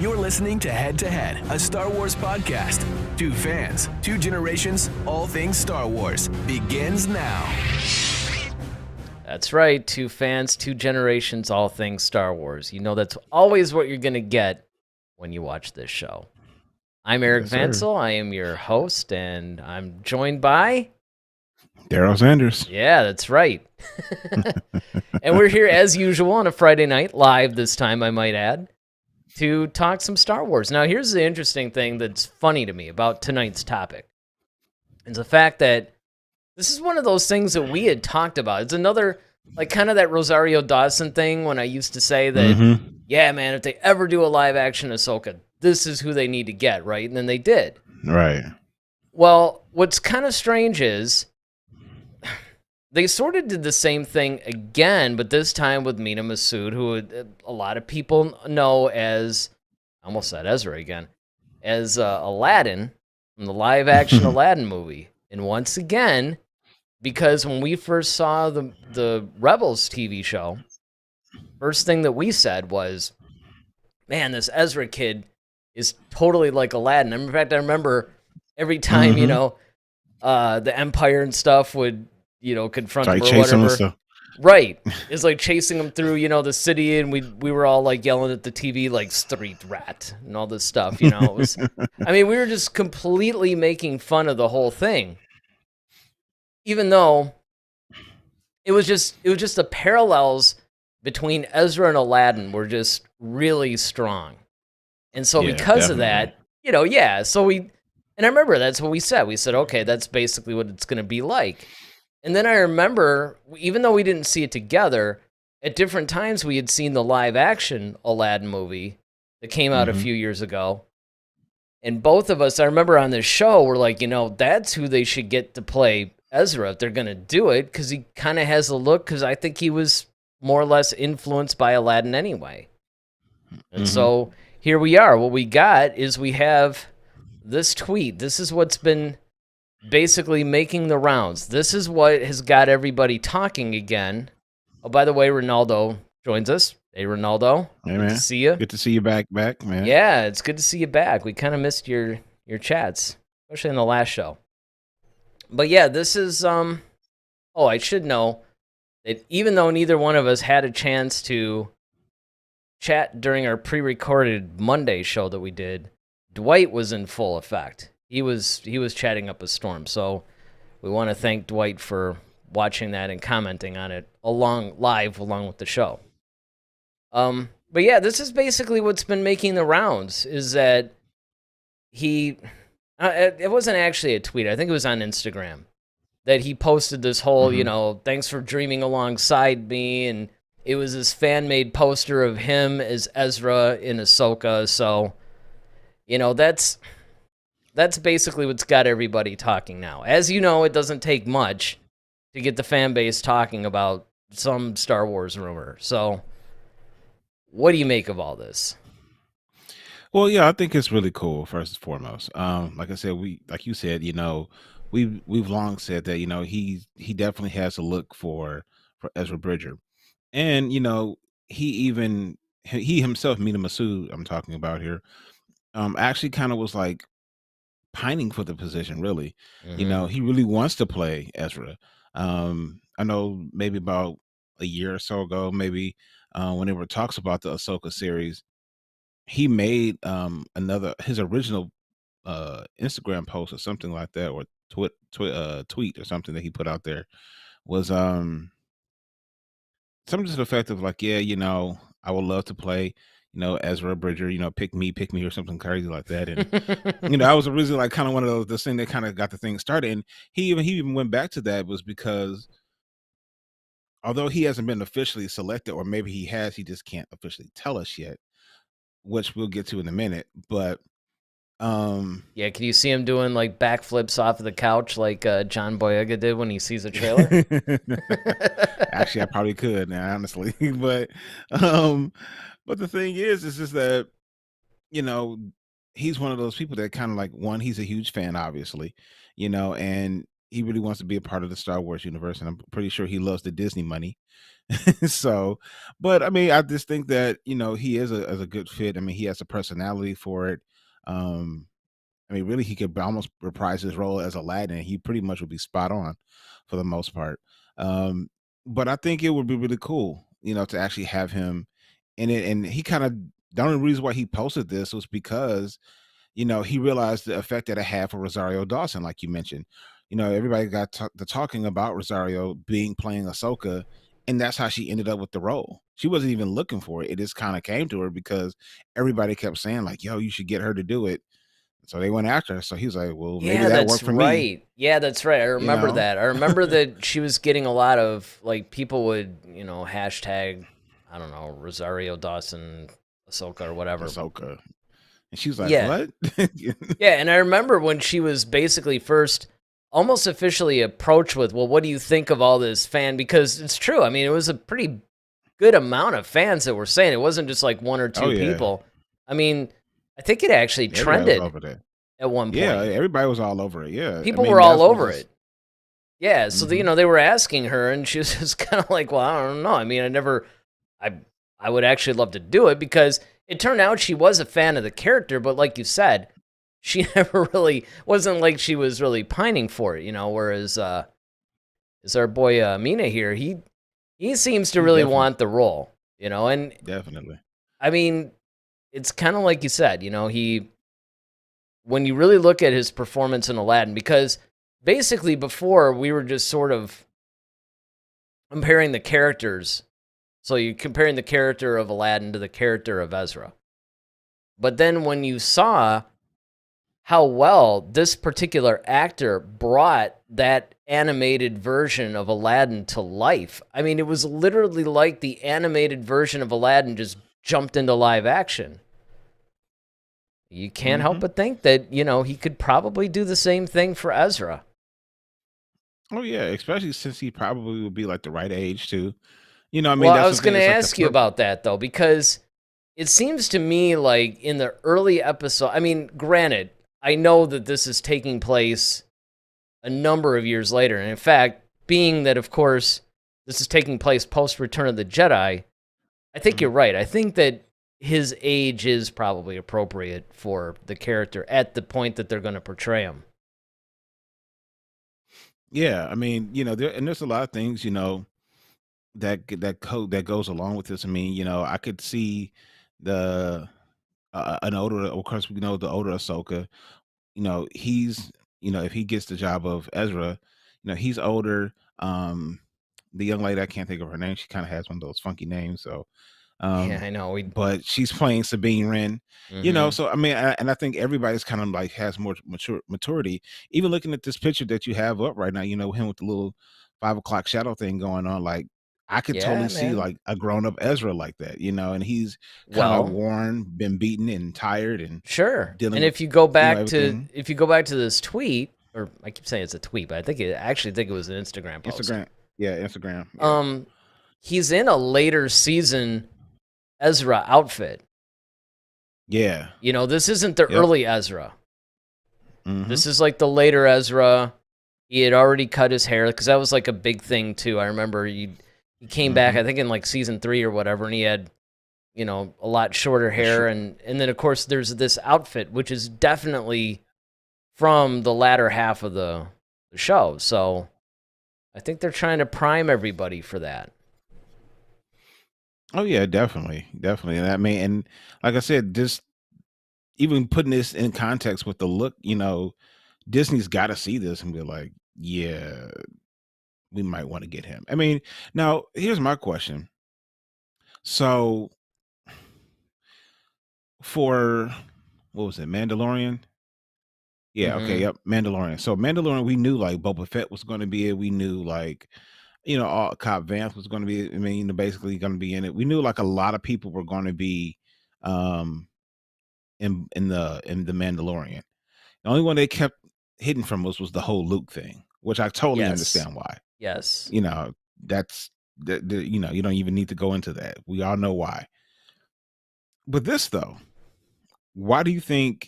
You're listening to Head to Head, a Star Wars podcast. Two fans, two generations, all things Star Wars begins now. That's right, two fans, two generations, all things Star Wars. You know that's always what you're going to get when you watch this show. I'm Eric Vansel. I am your host, and I'm joined by... Daryl Sanders. Yeah, that's right. And we're here, as usual, on a Friday night, live this time, I might add, to talk some Star Wars. Now, here's the interesting thing that's funny to me about tonight's topic. It's the fact that this is one of those things that we had talked about. It's another, like, kind of that Rosario Dawson thing when I used to say that, yeah, man, if they ever do a live-action Ahsoka, this is who they need to get, right? And then they did. Right. Well, what's kind of strange is they sort of did the same thing again, but this time with Mena Massoud, who a lot of people know as, I almost said Ezra again, as Aladdin from the live-action Aladdin movie. And once again, because when we first saw the Rebels TV show, first thing that we said was, man, this Ezra kid is totally like Aladdin. In fact, I remember every time, the Empire and stuff would, confront him or whatever. Right. It's like chasing him through, the city, and we were all like yelling at the TV like street rat and all this stuff, It was, we were just completely making fun of the whole thing. Even though it was just the parallels between Ezra and Aladdin were just really strong. And so because of that, so and I remember that's what we said. We said, okay, that's basically what it's going to be like. And then I remember, even though we didn't see it together, at different times we had seen the live-action Aladdin movie that came out a few years ago. And both of us, I remember on this show, were like, that's who they should get to play Ezra if they're going to do it, because he kind of has a look, because I think he was more or less influenced by Aladdin anyway. And so here we are. What we got is we have this tweet. This is what's been basically making the rounds. This is what has got everybody talking again. Oh, by the way, Ronaldo joins us. Hey, Ronaldo. Hey, man. Good to see you. Good to see you back, man. Yeah, it's good to see you back. We kind of missed your chats, especially in the last show. But yeah, this is, I should know that even though neither one of us had a chance to chat during our pre-recorded Monday show that we did, Dwight was in full effect. He was chatting up a storm. So we want to thank Dwight for watching that and commenting on it live along with the show. But yeah, this is basically what's been making the rounds, is that it wasn't actually a tweet. I think it was on Instagram that he posted this whole, thanks for dreaming alongside me. And it was this fan-made poster of him as Ezra in Ahsoka. So, that's basically what's got everybody talking now. As you know, it doesn't take much to get the fan base talking about some Star Wars rumor. So, what do you make of all this? Well, yeah, I think it's really cool, first and foremost. Like I said, like you said, we've long said that, he definitely has a look for Ezra Bridger. And, he himself, Mena Massoud, I'm talking about here, actually kind of was like pining for the position, really. He really wants to play Ezra. I know maybe about a year or so ago, maybe whenever it talks about the Ahsoka series, he made his original Instagram post or something like that, or tweet or something that he put out there was something to the effect of like, I would love to play Ezra Bridger, pick me or something crazy like that. And I was originally like kind of one of those things that kind of got the thing started. And he even went back to that, was because although he hasn't been officially selected, or maybe he has, he just can't officially tell us yet, which we'll get to in a minute. But yeah, can you see him doing like backflips off of the couch like John Boyega did when he sees a trailer? Actually, I probably could now, honestly. But the thing is just that, he's one of those people that kind of like, one, he's a huge fan, obviously, and he really wants to be a part of the Star Wars universe, and I'm pretty sure he loves the Disney money. So, but I mean, I just think that he is a good fit. I mean, he has a personality for it. Um, I mean, really, he could almost reprise his role as Aladdin. And he pretty much would be spot on for the most part. Um, but I think it would be really cool, to actually have him in it. And he kind of the only reason why he posted this was because he realized the effect that it had for Rosario Dawson, like you mentioned. Everybody got to talking about Rosario playing Ahsoka, and that's how she ended up with the role. She wasn't even looking for it. It just kind of came to her because everybody kept saying, like, yo, you should get her to do it. So they went after her. So he was like, well, maybe Yeah, that that's worked for me. right. Yeah, that's right. I You remember know, that. I remember that she was getting a lot of, like, people would, hashtag, I don't know, Rosario Dawson, Ahsoka or whatever. Ahsoka. And she was like, Yeah. what? Yeah, and I remember when she was basically first almost officially approached with, well, what do you think of all this fan? Because it's true. I mean, it was a pretty good amount of fans that were saying it wasn't just like one or Oh, two yeah. people. I mean, I think it actually Everybody was trended over there. at one Yeah, point. everybody was all over it. Yeah. I People mean, were all that's what over this. it. Yeah, so Mhm. they were asking her, and she was just kind of like, "Well, I don't know. I mean, I, I would actually love to do it because it turned out she was a fan of the character, but like you said, she never really wasn't like she was really pining for it, Whereas, is our boy Mena here? He seems to He really definitely, want the role, and definitely. I mean, it's kind of like you said, he when you really look at his performance in Aladdin, because basically before we were just sort of comparing the characters. So you're comparing the character of Aladdin to the character of Ezra. But then when you saw how well this particular actor brought that animated version of Aladdin to life, I mean, it was literally like the animated version of Aladdin just jumped into live action. You can't help Mhm. but think that, he could probably do the same thing for Ezra. Oh, yeah, especially since he probably would be, like, the right age too. I mean, Well, I that's the was going thing, to it's like the ask you perfect. about that, though, because it seems to me like in the early episode, I mean, granted, I know that this is taking place a number of years later. And in fact, being that, of course, this is taking place post Return of the Jedi, I think you're Mhm. right. I think that his age is probably appropriate for the character at the point that they're going to portray him. Yeah, I mean, there's a lot of things, that code that goes along with this. I mean, I could see the an older, of course, we know the older Ahsoka. He's if he gets the job of Ezra, he's older. The young lady, I can't think of her name. She kind of has one of those funky names. So, Yeah, um, I know. but she's playing Sabine Wren. Mm-hmm. So I mean, and I think everybody's kind of like has more maturity. Even looking at this picture that you have up right now, him with the little 5 o'clock shadow thing going on, like I could totally Yeah, see man. like a grown up Ezra like that, and he's kind of Well, worn, been beaten and tired and sure. dealing And with, everything. if you go back to this tweet, or I keep saying it's a tweet, but I actually think it was an Instagram post. Instagram. Yeah, Instagram. Yeah. Um, he's in a later season Ezra outfit. Yeah. This isn't the Yep. early Ezra. Mhm. This is like the later Ezra. He had already cut his hair because that was like a big thing too. I remember he came back, Mhm. I think in like season 3 or whatever, and he had a lot shorter The sh hair, and then of course there's this outfit which is definitely from the latter half of the show. So I think they're trying to prime everybody for that. Oh yeah, definitely. Definitely. And I mean, and like I said, just even putting this in context with the look, Disney's got to see this and be like, yeah, we might want to get him. I mean, now here's my question. So for what was it, Mandalorian? Yeah, okay, Hmm. yep, Mandalorian. So Mandalorian, we knew like Boba Fett was going to be it. We knew like, all Cobb Vanth was going to be. I mean, basically going to be in it. We knew like a lot of people were going to be um in the Mandalorian. The only one they kept hidden from us was the whole Luke thing, which I totally Yes. understand why. Yes. You know, that's you don't even need to go into that. We all know why. But this though, why do you think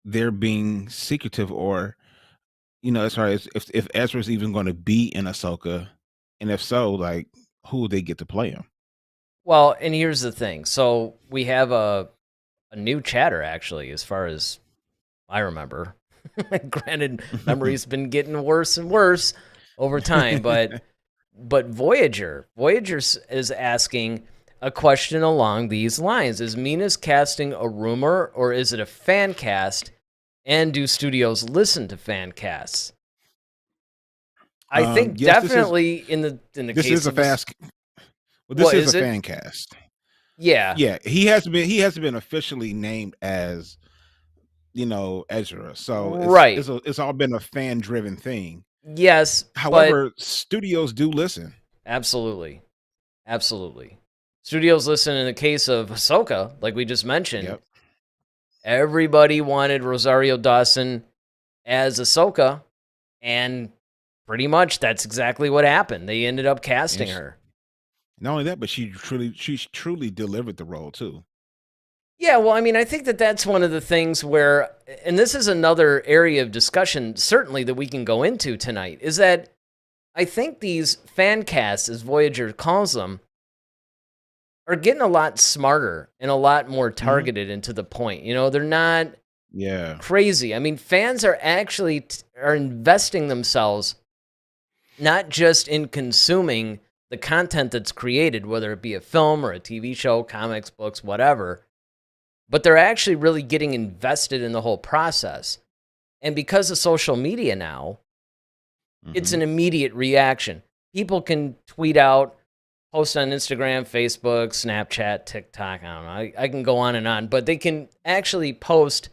they're being secretive, or as far as if Ezra's even going to be in Ahsoka, and if so, like who would they get to play him? Well, and here's the thing. So we have a new chatter, actually, as far as I remember. Granted, memory's been getting worse and worse over time, but Voyager is asking a question along these lines: Is Mena's casting a rumor, or is it a fan cast? And do studios listen to fan casts? I think Yes, definitely in the this case is a of fast. Well, this what is a is it? fan cast. Yeah, Yeah, he hasn't been officially named as Ezra. So right. it's all been a fan driven thing. Yes, but However, studios do listen. absolutely. Absolutely. Studios listen in the case of Ahsoka, like we just mentioned. Yep. Everybody wanted Rosario Dawson as Ahsoka, and pretty much that's exactly what happened. They ended up casting And her. not only that, but she truly delivered the role too. Yeah, well, I mean, I think that's one of the things where, and this is another area of discussion, certainly that we can go into tonight, is that I think these fan casts, as Voyager calls them, are getting a lot smarter and a lot more Mhm. targeted and to the point. They're not Yeah. crazy. I mean, fans are actually are investing themselves not just in consuming the content that's created, whether it be a film or a TV show, comics, books, whatever, but they're actually really getting invested in the whole process. And because of social media now, it's Mhm. an immediate reaction. People can tweet out, post on Instagram, Facebook, Snapchat, TikTok. I don't know. I can go on and on, but they can actually post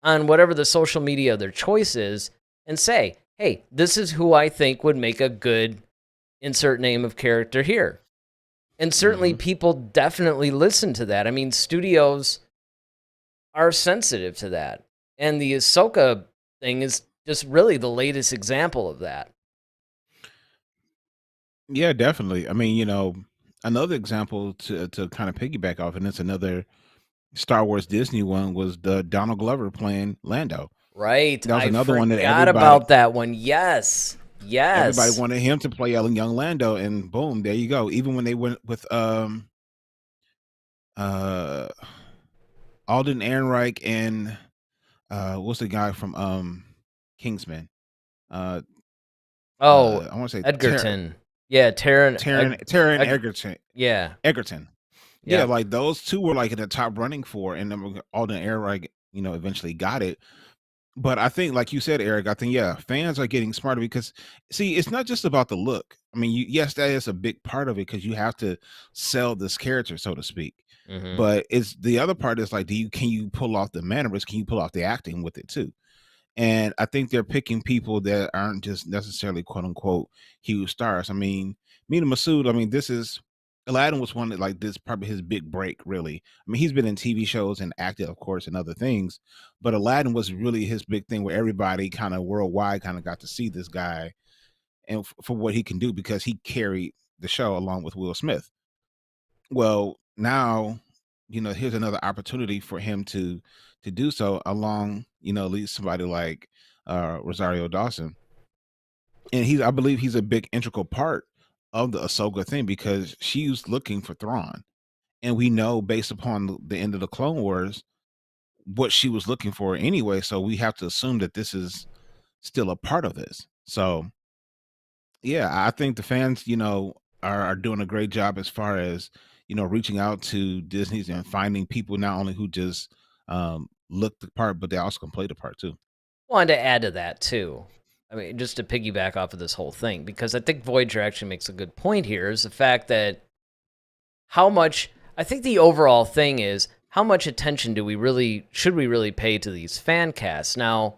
on whatever the social media of their choice is and say, hey, this is who I think would make a good insert name of character here. And certainly Mhm. people definitely listen to that. I mean, studios are sensitive to that. And the Ahsoka thing is just really the latest example of that. Yeah, definitely. I mean, another example to kind of piggyback off, and it's another Star Wars Disney one was the Donald Glover playing Lando. Right. That was I another one that forgot everybody about that one. Yes. everybody Yes. wanted him to play young Lando, and boom, there you go. Even when they went with uh Alden Ehrenreich and what's the guy from Kingsman? Uh Oh, I want to say Edgerton. Yeah, Taron Eg- yeah. Egerton. Yeah, Yep. like those two were like in the top running for, and then Alden Ehrenreich, eventually got it. But I think, like you said, Eric, I think yeah, fans are getting smarter because see, it's not just about the look. I mean, yes, that is a big part of it because you have to sell this character, so to speak. Mhm. But it's the other part is like, can you pull off the mannerisms? Can you pull off the acting with it too? And I think they're picking people that aren't just necessarily quote unquote huge stars. I mean, Mena Massoud, I mean, this is Aladdin was one that like this probably his big break, really. I mean, he's been in TV shows and acted, of course, and other things, but Aladdin was really his big thing where everybody kind of worldwide kind of got to see this guy and for what he can do because he carried the show along with Will Smith. Well, now, here's another opportunity for him to do so along, at least somebody like Rosario Dawson. And I believe he's a big integral part of the Ahsoka thing because she's looking for Thrawn. And we know based upon the end of the Clone Wars what she was looking for anyway. So we have to assume that this is still a part of this. So yeah, I think the fans, are doing a great job as far as, reaching out to Disney's and finding people not only who just look the part, but they also can play the part too. Wanted to add to that too. I mean, just to piggyback off of this whole thing, because I think Voyager actually makes a good point here, is the fact that how much I think the overall thing is how much attention should we really pay to these fan casts? Now,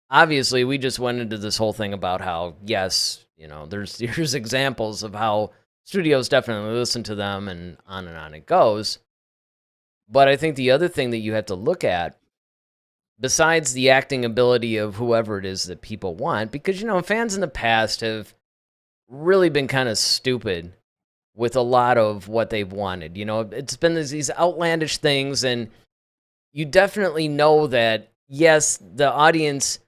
obviously, we just went into this whole thing about how yes, here's examples of how studios definitely listen to them and on it goes. But I think the other thing that you have to look at, besides the acting ability of whoever it is that people want, because fans in the past have really been kind of stupid with a lot of what they've wanted. It's been these outlandish things, and you definitely know that, yes, the audience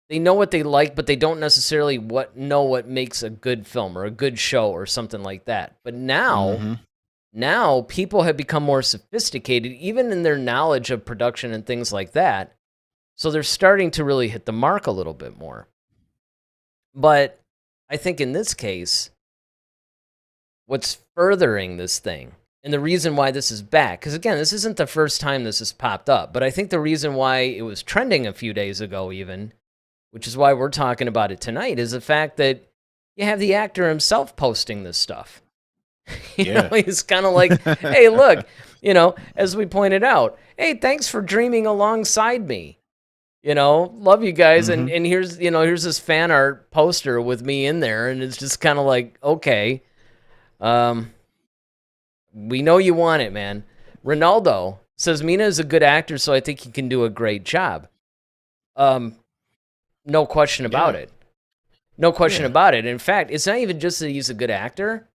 they know what they like, but they don't necessarily know what makes a good film or a good show or something like that. But Hmm. now people have become more sophisticated, even in their knowledge of production and things like that. So they're starting to really hit the mark a little bit more. But I think in this case, what's furthering this thing and the reason why this is back, because again, this isn't the first time this has popped up, but I think the reason why it was trending a few days ago, even, which is why we're talking about it tonight, is the fact that you have the actor himself posting this stuff. Yeah. He's kind of like, hey, look, as we pointed out, hey, thanks for dreaming alongside me. Love you guys. And Hmm. and here's this fan art poster with me in there, and it's just kind of like, okay, we know you want it, man. Ronaldo says Mena is a good actor, so I think he can do a great job. No question about Yeah. it. No question Yeah. about it. In fact, it's not even just that he's a good actor,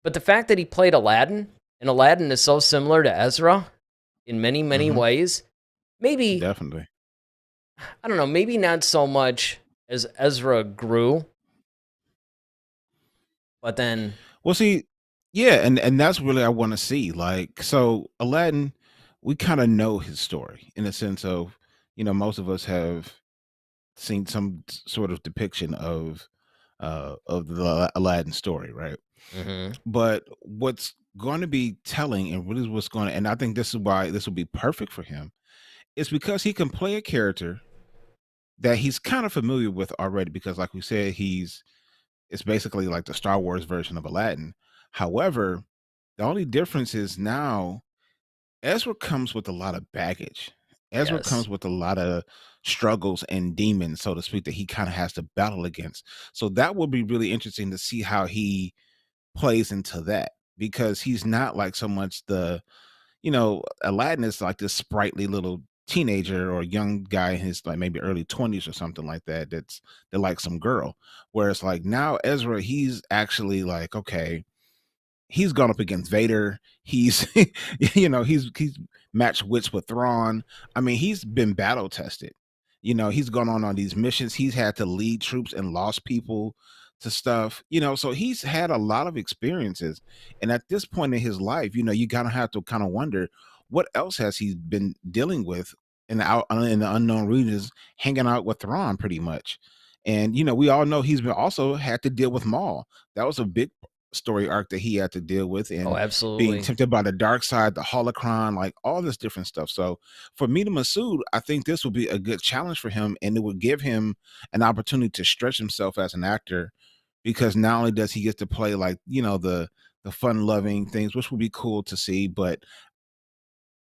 but the fact that he played Aladdin, and Aladdin is so similar to Ezra in many, many Hmm. ways. Maybe, Definitely. I don't know, maybe not so much as Ezra grew, but then, Well, see, yeah, and that's really I want to see. Like, so Aladdin, we kind of know his story in the sense of, most of us have seen some sort of depiction of the Aladdin story, right? mhm, But what's going to be telling and really what's going to, and I think this is why this will be perfect for him, is because he can play a character that he's kind of familiar with already. Because, like we said, it's basically like the Star Wars version of Aladdin. However, the only difference is now Ezra comes with a lot of baggage. Ezra yes. comes with a lot of struggles and demons, so to speak, that he kind of has to battle against. So that will be really interesting to see how he plays into that, because he's not like so much Aladdin is like this sprightly little teenager or young guy in his like maybe early 20s or something like that that like some girl. Whereas like now Ezra, he's actually like, okay, he's gone up against Vader. He's he's matched wits with Thrawn. I mean, he's been battle tested. He's gone on these missions. He's had to lead troops and lost people to stuff. So he's had a lot of experiences. And at this point in his life, you gotta have to kind of wonder what else has he been dealing with in the unknown regions, hanging out with Thrawn pretty much. And we all know he's been also had to deal with Maul. That was a big story arc that he had to deal with, Oh, and being absolutely. tempted by the dark side, the holocron, like all this different stuff. So for Mena Massoud, I think this would be a good challenge for him, and it would give him an opportunity to stretch himself as an actor, because not only does he get to play like the fun loving things, which would be cool to see, but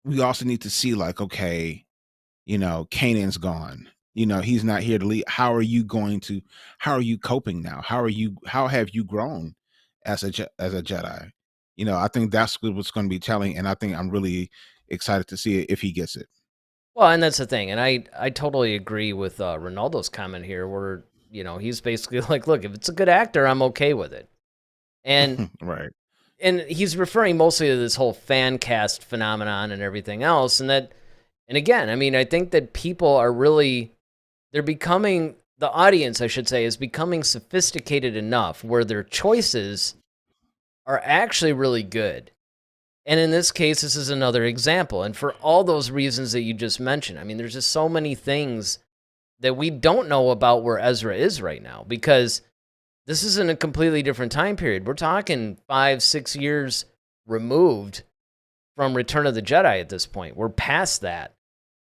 we also need to see like, okay, Kanan's gone. He's not here to lead. How are you coping now? How have you grown as a Jedi? I think that's what's going to be telling, and I think I'm really excited to see it if he gets it. Well, and that's the thing, and I totally agree with Ronaldo's comment here, where he's basically like, look, if it's a good actor, I'm okay with it, and Right. and he's referring mostly to this whole fan cast phenomenon and everything else, and again, I mean, I think that people are really they're becoming the audience, I should say, is becoming sophisticated enough where their choices are actually really good. And in this case, this is another example. And for all those reasons that you just mentioned, I mean, there's just so many things that we don't know about where Ezra is right now, because this is in a completely different time period. We're talking 5, 6 years removed from Return of the Jedi at this point. We're past that.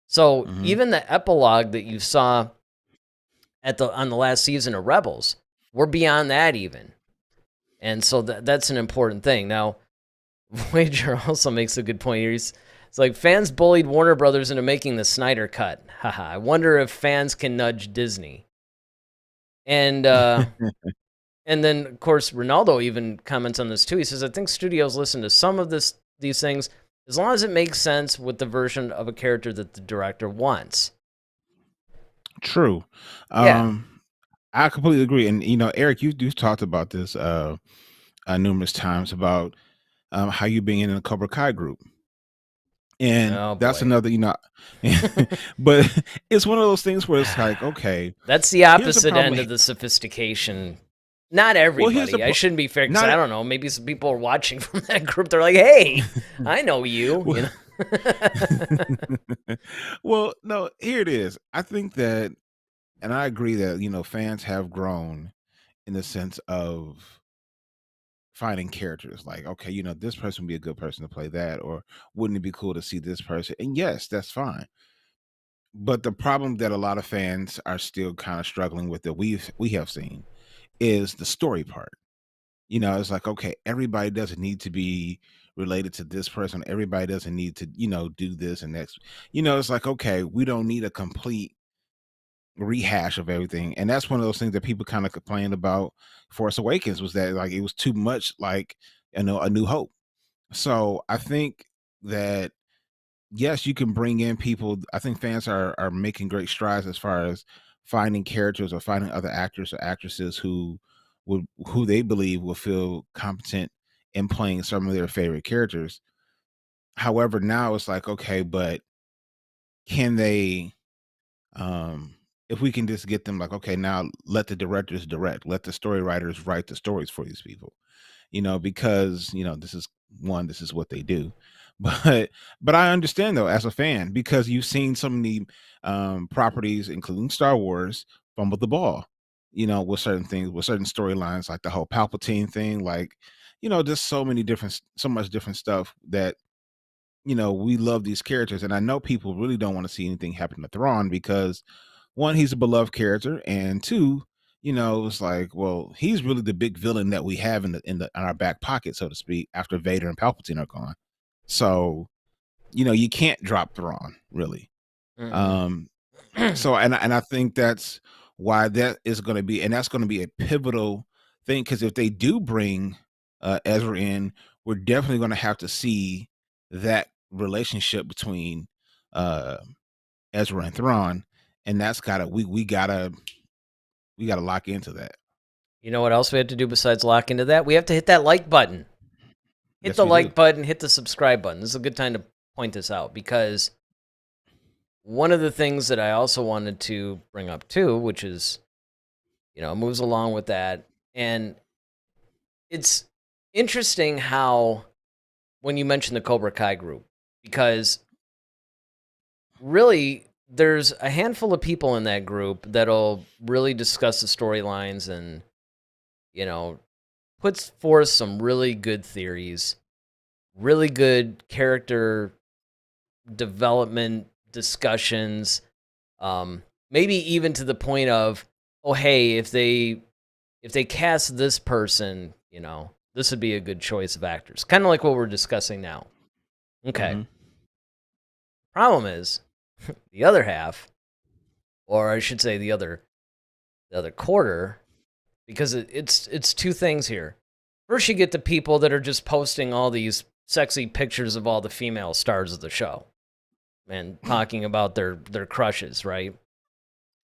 So Hmm. even the epilogue that you saw on the last season of Rebels, we're beyond that even. And so that's an important thing. Now, Wager also makes a good point here. It's like fans bullied Warner Brothers into making the Snyder cut. Haha. I wonder if fans can nudge Disney. And and then of course Ronaldo even comments on this too. He says, I think studios listen to some of these things as long as it makes sense with the version of a character that the director wants. True. Yeah. I completely agree. And Eric, you've talked about this numerous times about how you being in a Cobra Kai group. And Oh that's boy. another, but it's one of those things where it's like, okay, That's the here's the opposite problem. end of the sophistication. Not Well, here's the everybody. I shouldn't be fair because not I don't know. Maybe some people are watching from that group. They're like, "Hey, I know you." well, You know. well, no, here it is. I think that, and I agree that, fans have grown in the sense of finding characters like, okay, this person would be a good person to play that, or wouldn't it be cool to see this person? And yes, that's fine. But the problem that a lot of fans are still kind of struggling with that we have seen is the story part. It's like, okay, everybody doesn't need to be related to this person. Everybody doesn't need to, do this and next. It's like, okay, we don't need a complete rehash of everything. And that's one of those things that people kind of complained about Force Awakens, was that like it was too much like, A New Hope. So I think that yes, you can bring in people. I think fans are making great strides as far as finding characters or finding other actors or actresses who they believe will feel competent in playing some of their favorite characters. However, now it's like, okay, but can they, if we can just get them like, okay, now let the directors direct, let the story writers write the stories for these people, because this is what they do. But I understand though, as a fan, because you've seen so many properties, including Star Wars, fumble the ball, with certain things, with certain storylines, like the whole Palpatine thing, like, just so much different stuff that, we love these characters. And I know people really don't want to see anything happen to Thrawn because, one, he's a beloved character, and two, it's like, well, he's really the big villain that we have in our back pocket, so to speak, after Vader and Palpatine are gone. So, you can't drop Thrawn, really. Um, so, and I think that's why that is going to be, and that's going to be a pivotal thing, because if they do bring Ezra in, we're definitely going to have to see that relationship between uh Ezra and Thrawn, and that's gotta we gotta lock into that. You know what else we have to do besides lock into that? We have to hit that like button. Hit Yes, the we do. like button, hit the subscribe button. This is a good time to point this out because one of the things that I also wanted to bring up too, which is, moves along with that. And it's interesting how, when you mention the Cobra Kai group, because really there's a handful of people in that group that'll really discuss the storylines and, puts forth some really good theories, really good character development discussions, maybe even to the point of, oh hey, if they cast this person, this would be a good choice of actors, kind of like what we're discussing now. Okay. Mhm. Problem is, the other half, or I should say the other quarter, because it's two things here. First, you get the people that are just posting all these sexy pictures of all the female stars of the show and talking about their crushes, right?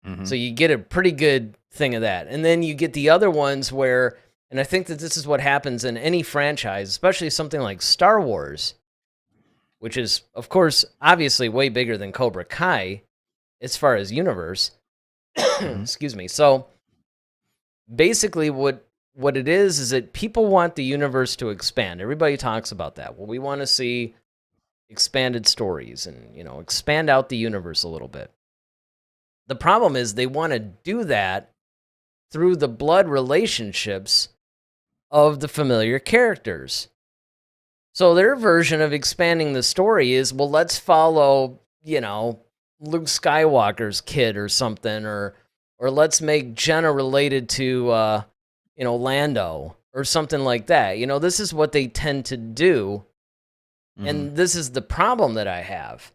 So Mhm. you get a pretty good thing of that. And then you get the other ones where, and I think that this is what happens in any franchise, especially something like Star Wars, which is, of course, obviously way bigger than Cobra Kai as far as universe. Mhm. Excuse me. So basically what it is that people want the universe to expand. Everybody talks about that. Well, we want to see expanded stories and, expand out the universe a little bit. The problem is they want to do that through the blood relationships of the familiar characters. So their version of expanding the story is, well, let's follow, Luke Skywalker's kid or something, or let's make Jenna related to Lando or something like that. This is what they tend to do, Mhm. and this is the problem that I have.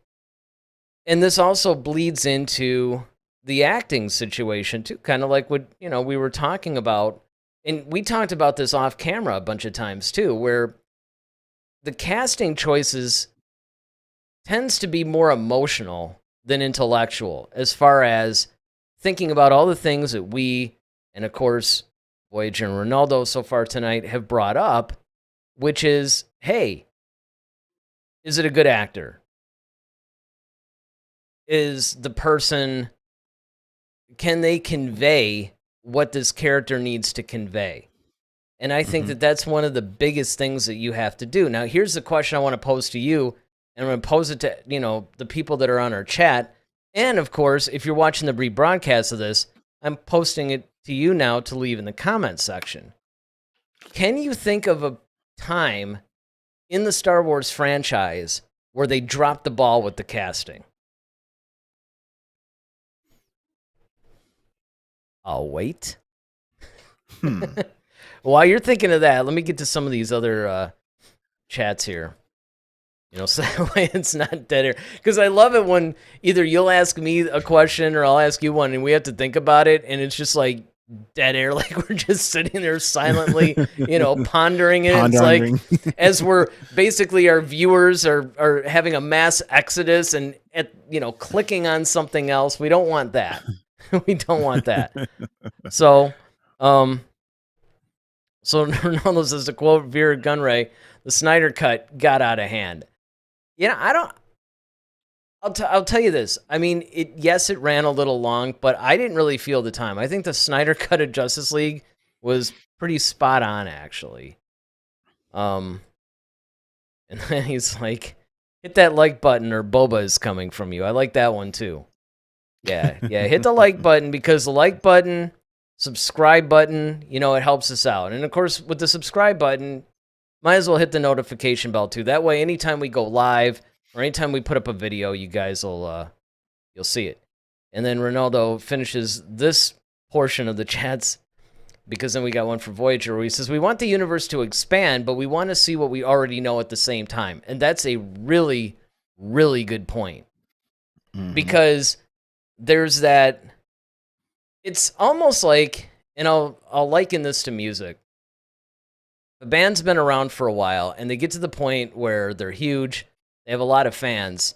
And this also bleeds into the acting situation too, kind of like what, we were talking about. And we talked about this off camera a bunch of times too, where the casting choices tends to be more emotional than intellectual as far as thinking about all the things that we, and of course, Voyager and Ronaldo so far tonight have brought up, which is, hey, is it a good actor? is the person, can they convey what this character needs to convey? And I think that that's one of the biggest things that you have to do. Now, here's the question I want to pose to you, and I'm going to pose it to, the people that are on our chat. And of course, if you're watching the rebroadcast of this, I'm posting it to you now to leave in the comments section. Can you think of a time in the Star Wars franchise where they dropped the ball with the casting? I'll wait. While you're thinking of that, let me get to some of these other chats here. So that way it's not dead air. Because I love it when either you'll ask me a question or I'll ask you one, and we have to think about it, and it's just like dead air, like we're just sitting there silently, pondering it. It's like as we're basically, our viewers are having a mass exodus and clicking on something else. We don't want that. We don't want that. So Ronaldo says, to quote Vera Gunray, the Snyder Cut got out of hand. I'll tell you this. I mean, yes, it ran a little long, but I didn't really feel the time. I think the Snyder Cut of Justice League was pretty spot on, actually. And then he's like, hit that like button or Boba is coming from you. I like that one, too. Yeah, hit the like button, because the like button, subscribe button, it helps us out. And, of course, with the subscribe button, might as well hit the notification bell, too. That way, anytime we go live or anytime we put up a video, you guys will you'll see it. And then Ronaldo finishes this portion of the chats, because then we got one for Voyager where he says, we want the universe to expand, but we want to see what we already know at the same time. And that's a really, really good point. Because there's that, it's almost like, and I'll liken this to music. The band's been around for a while, and they get to the point where they're huge, they have a lot of fans.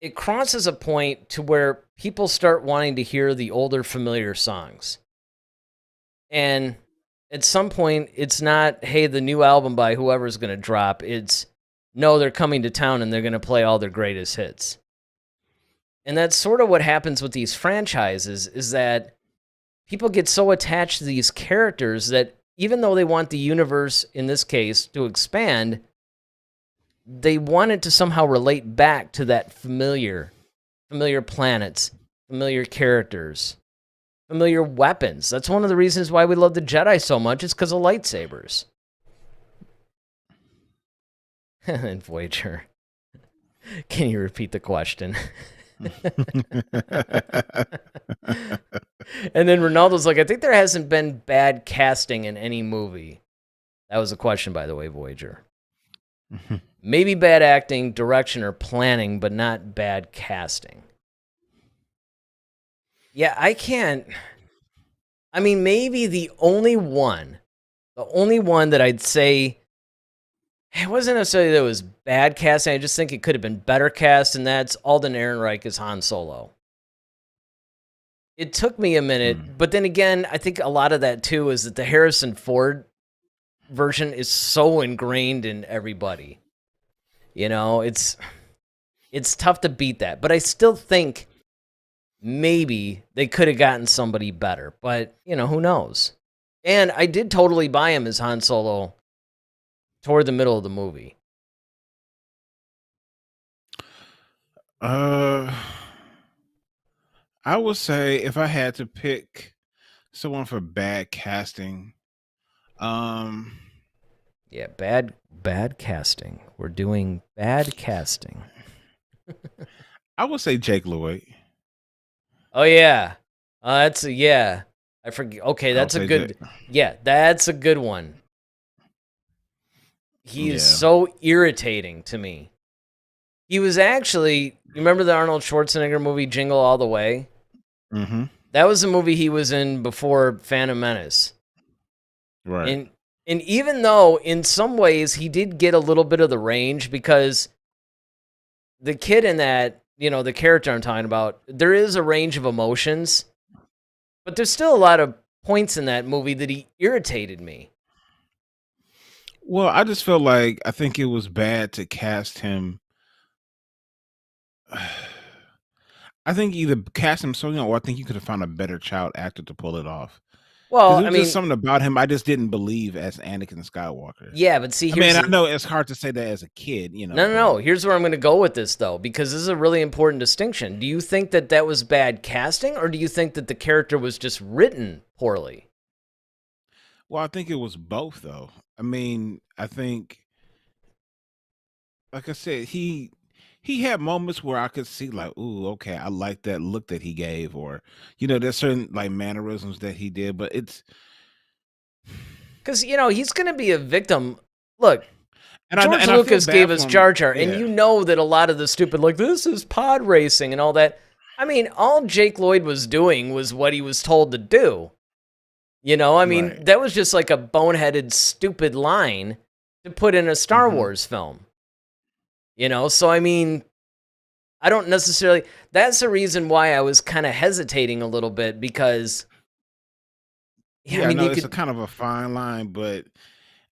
It crosses a point to where people start wanting to hear the older, familiar songs. And at some point, it's not, hey, the new album by whoever's going to drop. It's, no, they're coming to town and they're going to play all their greatest hits. And that's sort of what happens with these franchises, is that people get so attached to these characters that even though they want the universe, in this case, to expand, they want it to somehow relate back to that familiar planets, familiar characters, familiar weapons. That's one of the reasons why we love the Jedi so much, is because of lightsabers. And Voyager, can you repeat the question? And then Ronaldo's like, I think there hasn't been bad casting in any movie. That was a question, by the way, Voyager. Maybe bad acting, direction, or planning, but not bad casting. Yeah, I can't. I mean, maybe the only one that I'd say, it wasn't necessarily that it was bad casting, I just think it could have been better cast, and that's Alden Ehrenreich as Han Solo. It took me a minute, but then again, I think a lot of that, too, is that the Harrison Ford version is so ingrained in everybody. It's tough to beat that. But I still think maybe they could have gotten somebody better. But, who knows? And I did totally buy him as Han Solo toward the middle of the movie. I would say if I had to pick someone for bad casting, yeah, bad casting. We're doing bad casting. I would say Jake Lloyd. Oh yeah, I forget. Okay, that's a good. Jake. Yeah, that's a good one. He is so irritating to me. He was actually, you remember the Arnold Schwarzenegger movie Jingle All the Way? Mm-hmm. That was a movie he was in before Phantom Menace. Right. And even though in some ways he did get a little bit of the range, because the kid in that, the character I'm talking about, there is a range of emotions, but there's still a lot of points in that movie that he irritated me. Well, I just felt like, I think it was bad to cast him. I think either cast him so young, or I think you could have found a better child actor to pull it off. Because Well, there I was just mean, something about him I just didn't believe as Anakin Skywalker. yeah, but see, I mean, I know it's hard to say that as a kid, no, no, but no. Here's where I'm going to go with this, though, because this is a really important distinction. Do you think that that was bad casting, or do you think that the character was just written poorly? well, I think it was both, though. I mean, I think, like I said, he had moments where I could see like, ooh, okay, I like that look that he gave, or there's certain like mannerisms that he did, but it's Because, he's going to be a victim. Look, George and I feel Lucas gave bad us for him. Jar Jar, and Yeah, you know that a lot of the stupid, like, this is pod racing and all that. I mean, all Jake Lloyd was doing was what he was told to do. I mean, right. that was just like a boneheaded, stupid line to put in a Star Hmm. Wars film. So I mean, I don't necessarily. That's the reason why I was kind of hesitating a little bit because, yeah, I Yeah, mean, no, you it's a could. kind of a fine line, but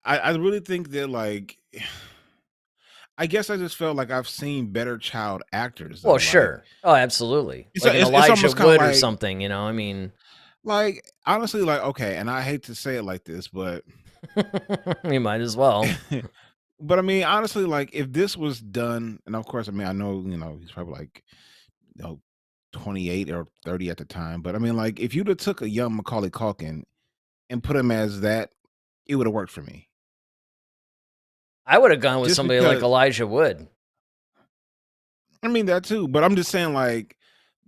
I really think that like I guess I just felt like I've seen better child actors Well, though. Like sure. Oh, absolutely. it's Like an it's Elijah almost kind of Wood or like something. I mean, honestly like okay, and I hate to say it like this, but you might as well. but I mean honestly, like if this was done, and of course I mean I know he's probably like you know 28 or 30 at the time, but I mean like if you'd have took a young Macaulay Culkin and put him as that, it would have worked for me. I would have gone with Just somebody like because Elijah Wood. I mean that too, but I'm just saying like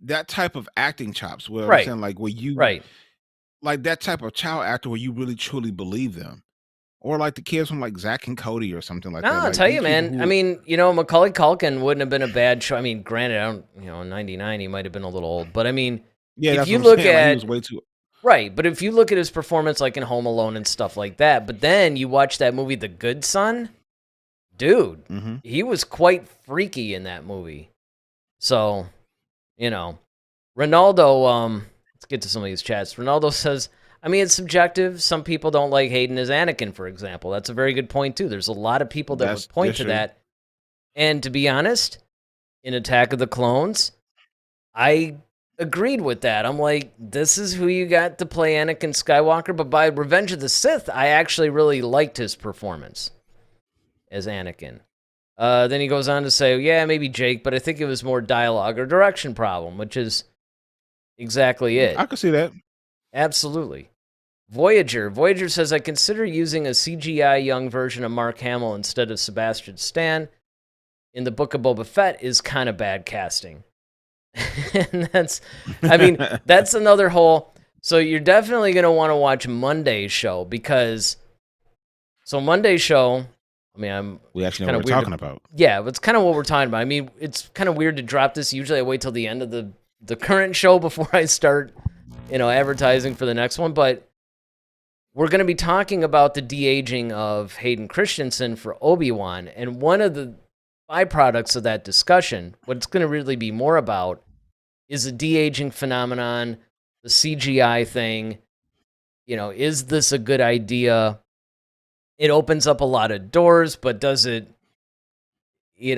that type of acting chops where I'm Right. saying like where you Right. like that type of child actor where you really truly believe them. Or like the kids from like Zach and Cody or something like No, that. I'll Like tell you, these people man. I who mean, Macaulay Culkin wouldn't have been a bad show. I mean, granted, I don't, in '99 he might have been a little old, but I mean, yeah, if that's you what I'm look saying. Like he was at way too right, but if you look at his performance, like in Home Alone and stuff like that, but then you watch that movie, The Good Son, dude, hmm he was quite freaky in that movie. So, Ronaldo. Let's get to some of these chats. Ronaldo says, I mean, it's subjective. Some people don't like Hayden as Anakin, for example. That's a very good point, too. There's a lot of people that would point that's to true. that. And to be honest, in Attack of the Clones, I agreed with that. I'm like, this is who you got to play Anakin Skywalker. But by Revenge of the Sith, I actually really liked his performance as Anakin. Then he goes on to say, yeah, maybe Jake, but I think it was more dialogue or direction problem, which is exactly it. I could see that. Absolutely. Voyager says, I consider using a CGI young version of Mark Hamill instead of Sebastian Stan in the Book of Boba Fett is kind of bad casting. And that's another whole. So you're definitely going to want to watch Monday's show because, Monday's show, I mean, We actually know what we're talking about. yeah, it's kind of what we're talking about. I mean, it's kind of weird to drop this. Usually I wait till the end of the current show before I start, advertising for the next one. But we're going to be talking about the de-aging of Hayden Christensen for Obi-Wan. And one of the byproducts of that discussion, what it's going to really be more about, is the de-aging phenomenon, the CGI thing. Is this a good idea? It opens up a lot of doors, but does it,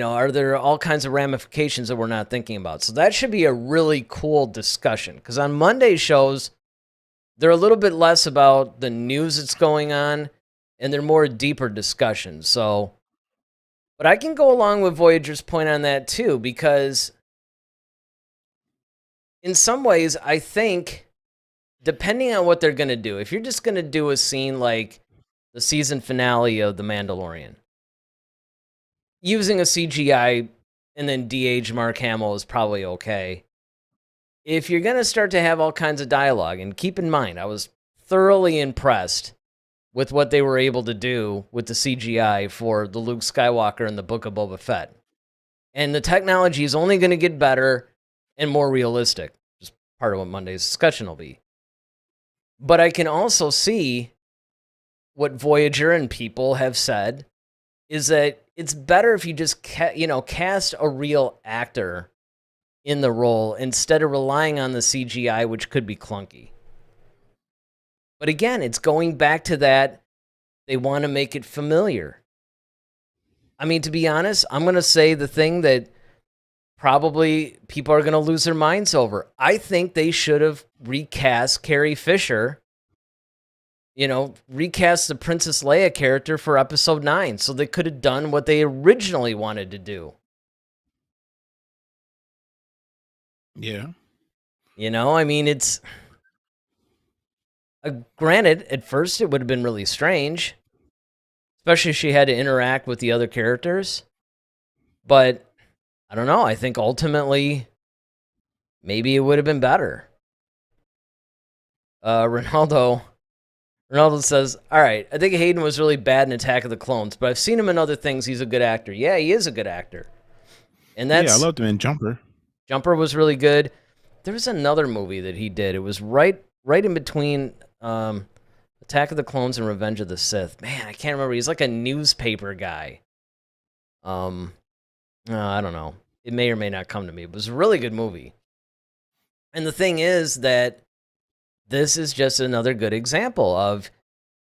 are there all kinds of ramifications that we're not thinking about? So that should be a really cool discussion because on Monday's shows, they're a little bit less about the news that's going on and they're more deeper discussions. So, but I can go along with Voyager's point on that too, because in some ways, I think depending on what they're going to do, if you're just going to do a scene like the season finale of The Mandalorian, using a CGI and then de-age Mark Hamill is probably okay. If you're going to start to have all kinds of dialogue, and keep in mind, I was thoroughly impressed with what they were able to do with the CGI for the Luke Skywalker in the Book of Boba Fett. And the technology is only going to get better and more realistic. Just part of what Monday's discussion will be. But I can also see what Voyager and people have said is that it's better if you just cast a real actor in the role instead of relying on the CGI, which could be clunky. But again, it's going back to that they want to make it familiar. I mean, to be honest, I'm going to say the thing that probably people are going to lose their minds over. I think they should have recast Carrie Fisher, recast the Princess Leia character for episode 9, so they could have done what they originally wanted to do. Yeah. It's granted, at first it would have been really strange, especially if she had to interact with the other characters. But I don't know. I think ultimately, maybe it would have been better. Ronaldo says, all right, I think Hayden was really bad in Attack of the Clones, but I've seen him in other things. He's a good actor. Yeah, he is a good actor. And I loved him in Jumper. Jumper was really good. There was another movie that he did. It was right in between Attack of the Clones and Revenge of the Sith. Man, I can't remember. He's like a newspaper guy. I don't know. It may or may not come to me. It was a really good movie. And the thing is that this is just another good example of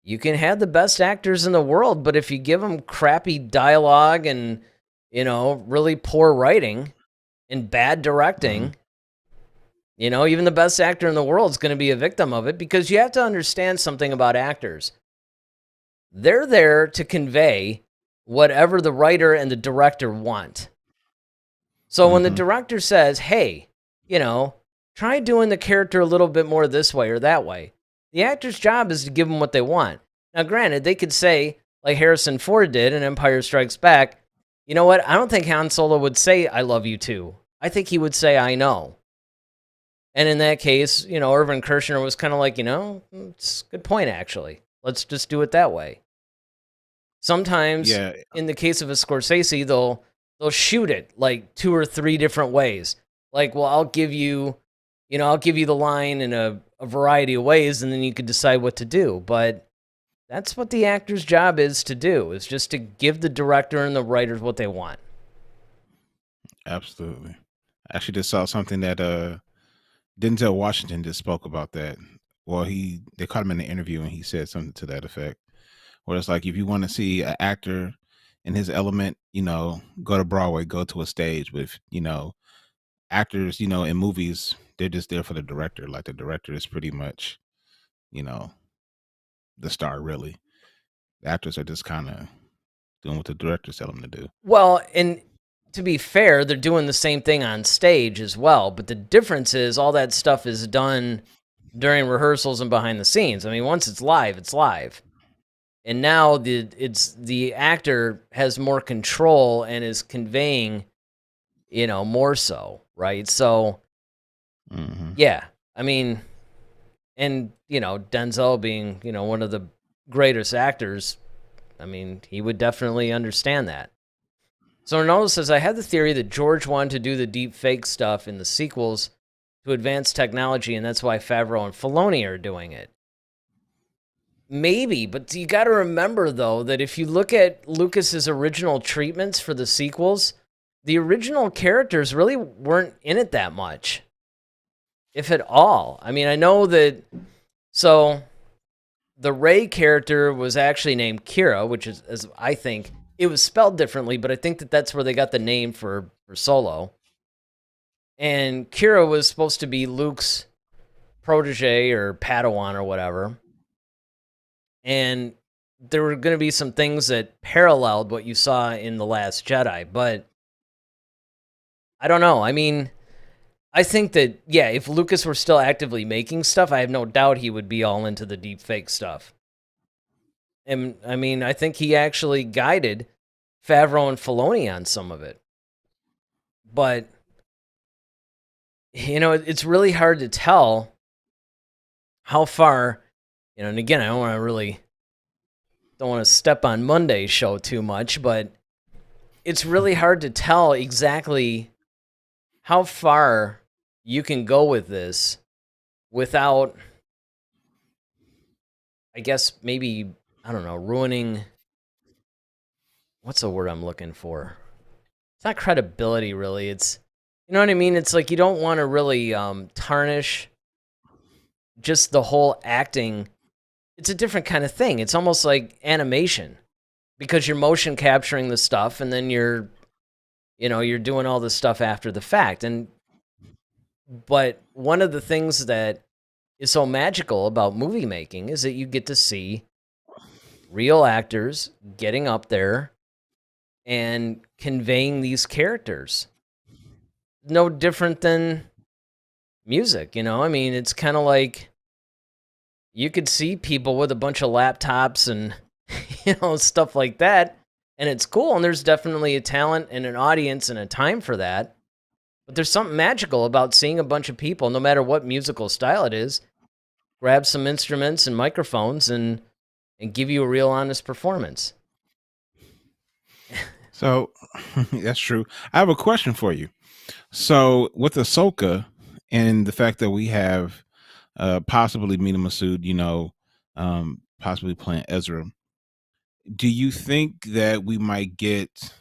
you can have the best actors in the world, but if you give them crappy dialogue and, really poor writing and bad directing, even the best actor in the world is going to be a victim of it, because you have to understand something about actors. They're there to convey whatever the writer and the director want. So when the director says, hey, try doing the character a little bit more this way or that way, the actor's job is to give them what they want. Now, granted, they could say, like Harrison Ford did in Empire Strikes Back, you know what? I don't think Han Solo would say, I love you too. I think he would say, I know. And in that case, Irvin Kershner was kind of like, it's a good point, actually. Let's just do it that way. Sometimes, in the case of a Scorsese, they'll shoot it like 2 or 3 different ways. Like, well, I'll give you the line in a variety of ways, and then you can decide what to do. But that's what the actor's job is to do, is just to give the director and the writers what they want. Absolutely. I actually just saw something that Denzel Washington just spoke about that. Well, they caught him in an interview, and he said something to that effect, where it's like, if you want to see an actor in his element, go to Broadway, go to a stage with, actors, in movies, they're just there for the director. Like, the director is pretty much, the star, really. The actors are just kind of doing what the directors tell them to do. Well, and to be fair, they're doing the same thing on stage as well. But the difference is all that stuff is done during rehearsals and behind the scenes. I mean, once it's live, it's live. And now the actor has more control and is conveying, more so, right? So, yeah, I mean, and, Denzel being, one of the greatest actors, I mean, he would definitely understand that. So Ronaldo says, I had the theory that George wanted to do the deep fake stuff in the sequels to advance technology, and that's why Favreau and Filoni are doing it. Maybe, but you got to remember, though, that if you look at Lucas's original treatments for the sequels, the original characters really weren't in it that much, if at all. I mean, I know that, so the Rey character was actually named Kira, which is, as I think, it was spelled differently, but I think that that's where they got the name for Solo. And Kira was supposed to be Luke's protege or Padawan or whatever. And there were going to be some things that paralleled what you saw in The Last Jedi, but I don't know. I mean, I think that, yeah, if Lucas were still actively making stuff, I have no doubt he would be all into the deep fake stuff. And I mean, I think he actually guided Favreau and Filoni on some of it. But, it's really hard to tell how far, and again, I don't want to step on Monday's show too much, but it's really hard to tell exactly how far you can go with this without, I guess, maybe, I don't know, ruining, what's the word I'm looking for? It's not credibility, really. It's, you know what I mean? It's like you don't want to really tarnish just the whole acting. It's a different kind of thing. It's almost like animation, because you're motion capturing the stuff and then you're You're doing all this stuff after the fact. But one of the things that is so magical about movie making is that you get to see real actors getting up there and conveying these characters. No different than music, I mean, it's kind of like you could see people with a bunch of laptops and stuff like that, and it's cool, and there's definitely a talent and an audience and a time for that. But there's something magical about seeing a bunch of people, no matter what musical style it is, grab some instruments and microphones and give you a real honest performance. So that's true. I have a question for you. So with AHSOKA and the fact that we have possibly Mena Massoud, possibly playing Ezra, do you think that we might get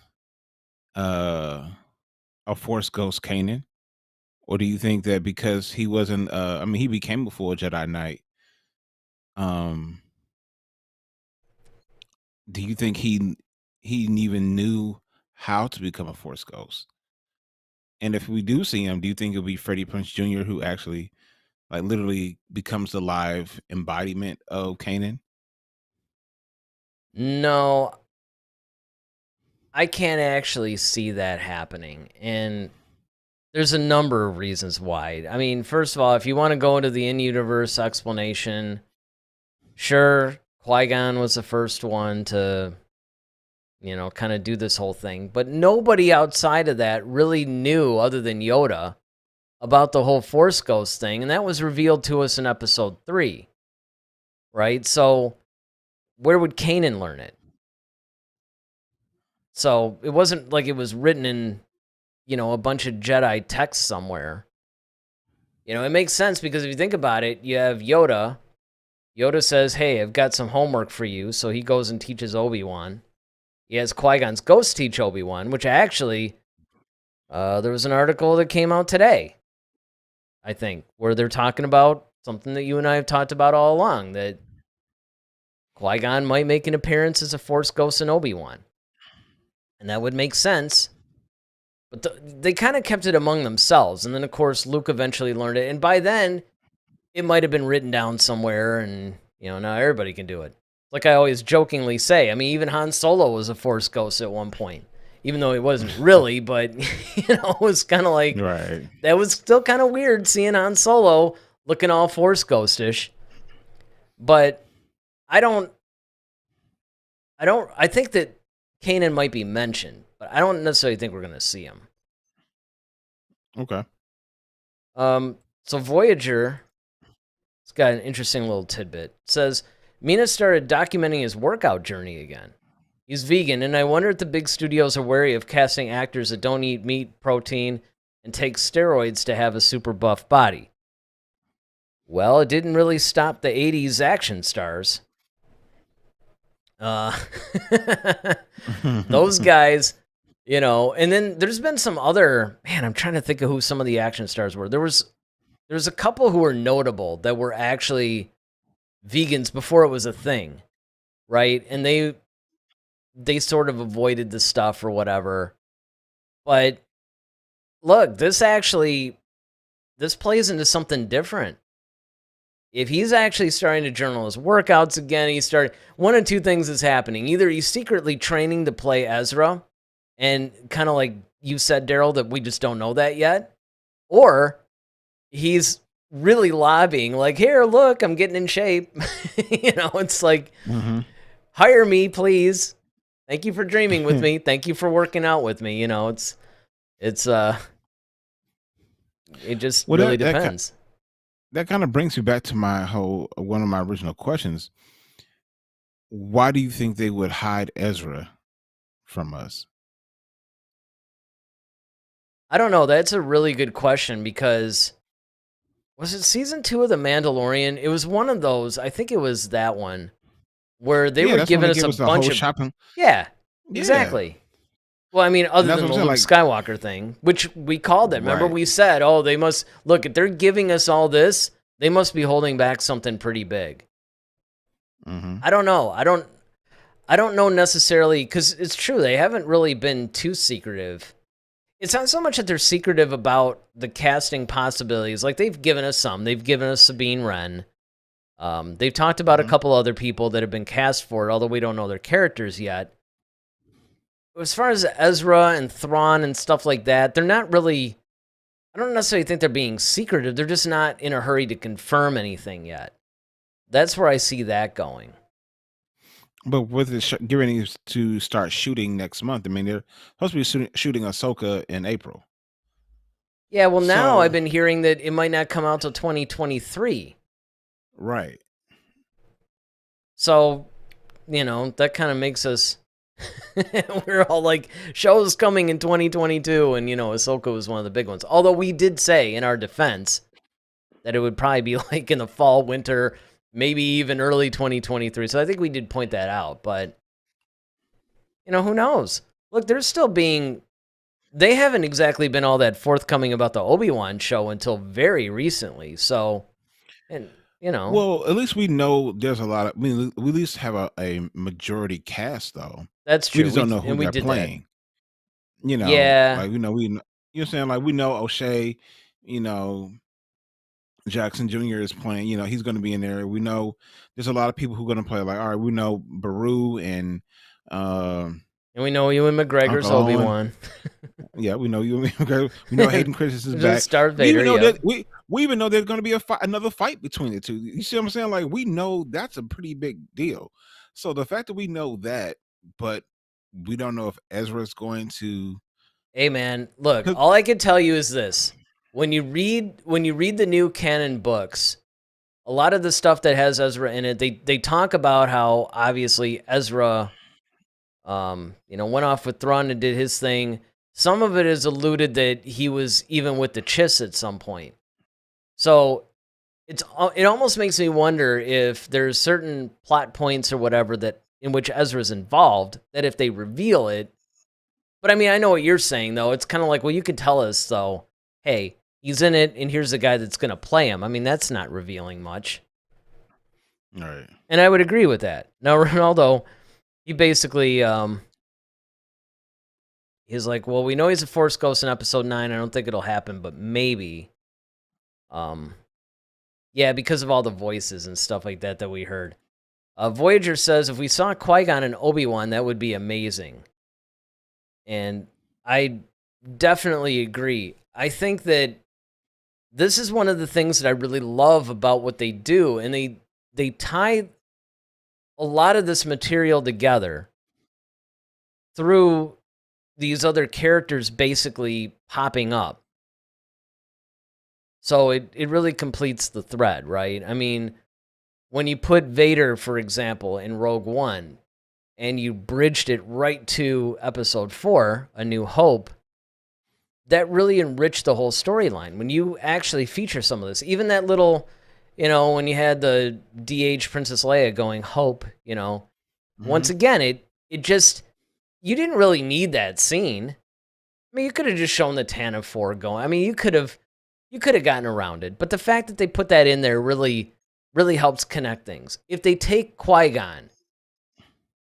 uh, a Force Ghost Kanan? Or do you think that because he wasn't, he became a full Jedi Knight, um, do you think he even knew how to become a Force Ghost? And if we do see him, do you think it'll be Freddie Prinze Jr. who actually, like, literally becomes the live embodiment of Kanan? No, I can't actually see that happening. And there's a number of reasons why. I mean, first of all, if you want to go into the in-universe explanation, sure, Qui-Gon was the first one to, kind of do this whole thing. But nobody outside of that really knew, other than Yoda, about the whole Force Ghost thing. And that was revealed to us in Episode 3, right? So where would Kanan learn it? So it wasn't like it was written in, a bunch of Jedi text somewhere. It makes sense because if you think about it, you have Yoda. Yoda says, hey, I've got some homework for you. So he goes and teaches Obi-Wan. He has Qui-Gon's ghost teach Obi-Wan, which actually, there was an article that came out today, I think, where they're talking about something that you and I have talked about all along, that Qui-Gon might make an appearance as a Force ghost in Obi-Wan. And that would make sense. But they kind of kept it among themselves. And then, of course, Luke eventually learned it. And by then, it might have been written down somewhere. And, now everybody can do it. Like I always jokingly say, I mean, even Han Solo was a Force ghost at one point. Even though he wasn't really, but, it was kind of like... Right. That was still kind of weird seeing Han Solo looking all Force ghostish. But I think that Kanan might be mentioned, but I don't necessarily think we're going to see him. Okay. So Voyager, it's got an interesting little tidbit. It says, Mena started documenting his workout journey again. He's vegan, and I wonder if the big studios are wary of casting actors that don't eat meat, protein, and take steroids to have a super buff body. Well, it didn't really stop the 80s action stars. Those guys, and then there's been some other, I'm trying to think of who some of the action stars were. There's a couple who were notable that were actually vegans before it was a thing, right? And they sort of avoided the stuff or whatever. But look, this plays into something different. If he's actually starting to journal his workouts again, one of two things is happening. Either he's secretly training to play Ezra, and kind of like you said, Daryl, that we just don't know that yet, or he's really lobbying, like, here, look, I'm getting in shape. It's like, hire me, please. Thank you for dreaming with me. Thank you for working out with me. It just really depends. That kind of brings me back to one of my original questions. Why do you think they would hide Ezra from us? I don't know. That's a really good question because was it season 2 of The Mandalorian? It was one of those. I think it was that one where they were giving us a bunch of shopping. Yeah, exactly. Well, I mean, other than the Luke Skywalker thing, which we called it. Remember, we said, oh, they must... Look, if they're giving us all this, they must be holding back something pretty big. I don't know. I don't know necessarily, because it's true, they haven't really been too secretive it's not so much that they're secretive about the casting possibilities. Like, they've given us some. They've given us Sabine Wren. They've talked about a couple other people that have been cast for it, although we don't know their characters yet. As far as Ezra and Thrawn and stuff like that, they're not really... I don't necessarily think they're being secretive. They're just not in a hurry to confirm anything yet. That's where I see that going. But with it getting ready to start shooting next month, I mean, they're supposed to be shooting AHSOKA in April. Yeah, well, now I've been hearing that it might not come out till 2023. Right. So, that kind of makes us... we're all like, show's coming in 2022, and, AHSOKA was one of the big ones. Although we did say, in our defense, that it would probably be like in the fall, winter... maybe even early 2023. So I think we did point that out. But, who knows? Look, they're still being... they haven't exactly been all that forthcoming about the Obi-Wan show until very recently. So, Well, at least we know there's a lot of... I mean, we at least have a majority cast, though. That's true. We just don't know who they're playing. That. Yeah. Like, you know what I'm saying? Like, we know O'Shea, Jackson Jr. is playing, he's going to be in there. We know there's a lot of people who are going to play. Like, all right, we know Baru and we know Ewan McGregor's Obi-Wan. Yeah, we know Ewan McGregor. We know Hayden Christensen's back. Darth Vader, we even know there's going to be another fight between the two. You see what I'm saying? Like, we know that's a pretty big deal. So the fact that we know that, but we don't know if Ezra's going to... Hey, man, look, all I can tell you is this. When you read the new canon books, a lot of the stuff that has Ezra in it, they talk about how obviously Ezra, went off with Thrawn and did his thing. Some of it is alluded that he was even with the Chiss at some point. So it almost makes me wonder if there's certain plot points or whatever that in which Ezra's involved, that if they reveal it. But I mean, I know what you're saying though. It's kind of like, well, you could tell us though, hey, he's in it, and here's the guy that's going to play him. I mean, that's not revealing much. All right. And I would agree with that. Now, Ronaldo, he basically, he's like, well, we know he's a Force Ghost in Episode 9. I don't think it'll happen, but maybe. Yeah, because of all the voices and stuff like that we heard. Voyager says, if we saw Qui-Gon and Obi-Wan, that would be amazing. And I definitely agree. I think that this is one of the things that I really love about what they do, and they tie a lot of this material together through these other characters basically popping up. So it really completes the thread, right? I mean, when you put Vader, for example, in Rogue One, and you bridged it right to Episode 4, A New Hope, that really enriched the whole storyline. When you actually feature some of this, even that little, when you had the de-aged Princess Leia going, Hope, once again, it just, you didn't really need that scene. I mean, you could have just shown the Tantive 4 going. I mean, you could have gotten around it. But the fact that they put that in there really, really helps connect things. If they take Qui-Gon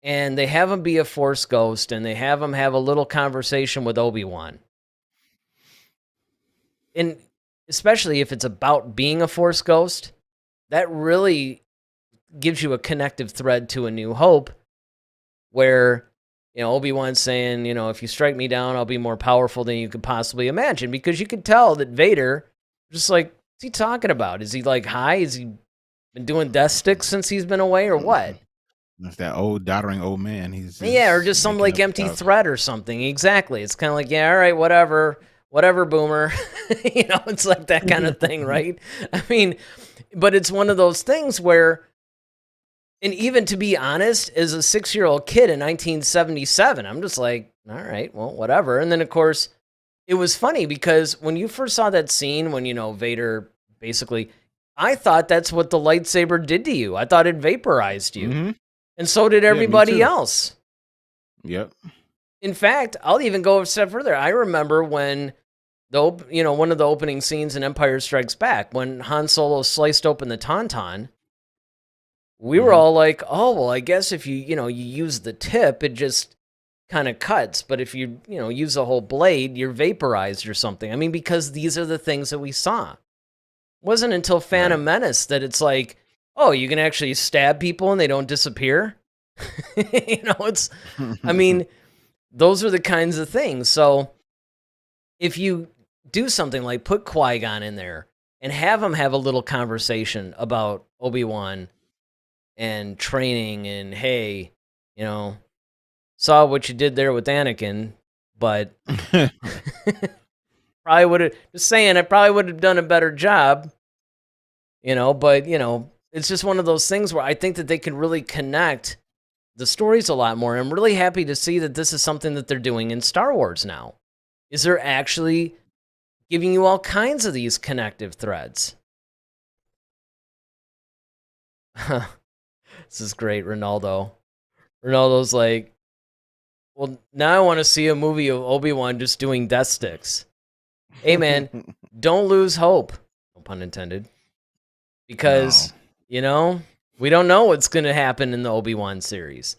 and they have him be a Force ghost and they have him have a little conversation with Obi-Wan, and especially if it's about being a Force ghost, that really gives you a connective thread to A New Hope, where, Obi-Wan's saying, if you strike me down, I'll be more powerful than you could possibly imagine. Because you could tell that Vader, just like, what's he talking about? Is he like high? Has he been doing death sticks since he's been away, or what? It's that old doddering old man. Or just some like empty threat or something. Exactly. It's kind of like, yeah, all right, whatever, boomer. It's like that kind of thing, right? I mean, but it's one of those things where, and even to be honest, as a 6-year-old kid in 1977, I'm just like, all right, well, whatever. And then, of course, it was funny because when you first saw that scene, when, Vader basically, I thought that's what the lightsaber did to you. I thought it vaporized you. Mm-hmm. And so did everybody else. Yep. In fact, I'll even go a step further. I remember when one of the opening scenes in Empire Strikes Back, when Han Solo sliced open the Tauntaun, we were all like, oh, well, I guess if you use the tip, it just kind of cuts, but if you use a whole blade, you're vaporized or something. I mean, because these are the things that we saw. It wasn't until Phantom Menace that it's like, oh, you can actually stab people and they don't disappear. It's, I mean, those are the kinds of things. So if you do something like put Qui-Gon in there and have him have a little conversation about Obi-Wan and training and, hey, saw what you did there with Anakin, but probably would have, just saying, I probably would have done a better job, but, it's just one of those things where I think that they can really connect the stories a lot more. I'm really happy to see that this is something that they're doing in Star Wars now. Is they're actually giving you all kinds of these connective threads. This is great, Ronaldo. Ronaldo's like, well, now I want to see a movie of Obi-Wan just doing death sticks. Hey, man, don't lose hope. No pun intended. Because, we don't know what's going to happen in the Obi-Wan series.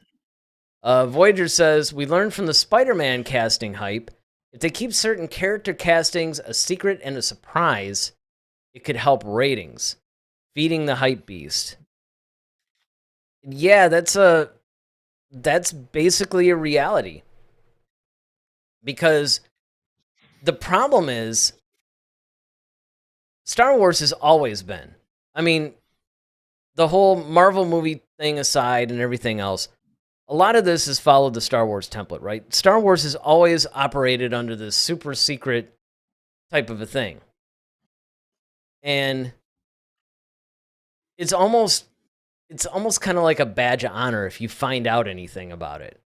Voyager says, we learned from the Spider-Man casting hype, if they keep certain character castings a secret and a surprise, it could help ratings. Feeding the hype beast. Yeah, that's basically a reality. Because the problem is, Star Wars has always been, I mean, the whole Marvel movie thing aside and everything else, a lot of this has followed the Star Wars template, right? Star Wars has always operated under this super secret type of a thing. And it's almost kind of like a badge of honor if you find out anything about it.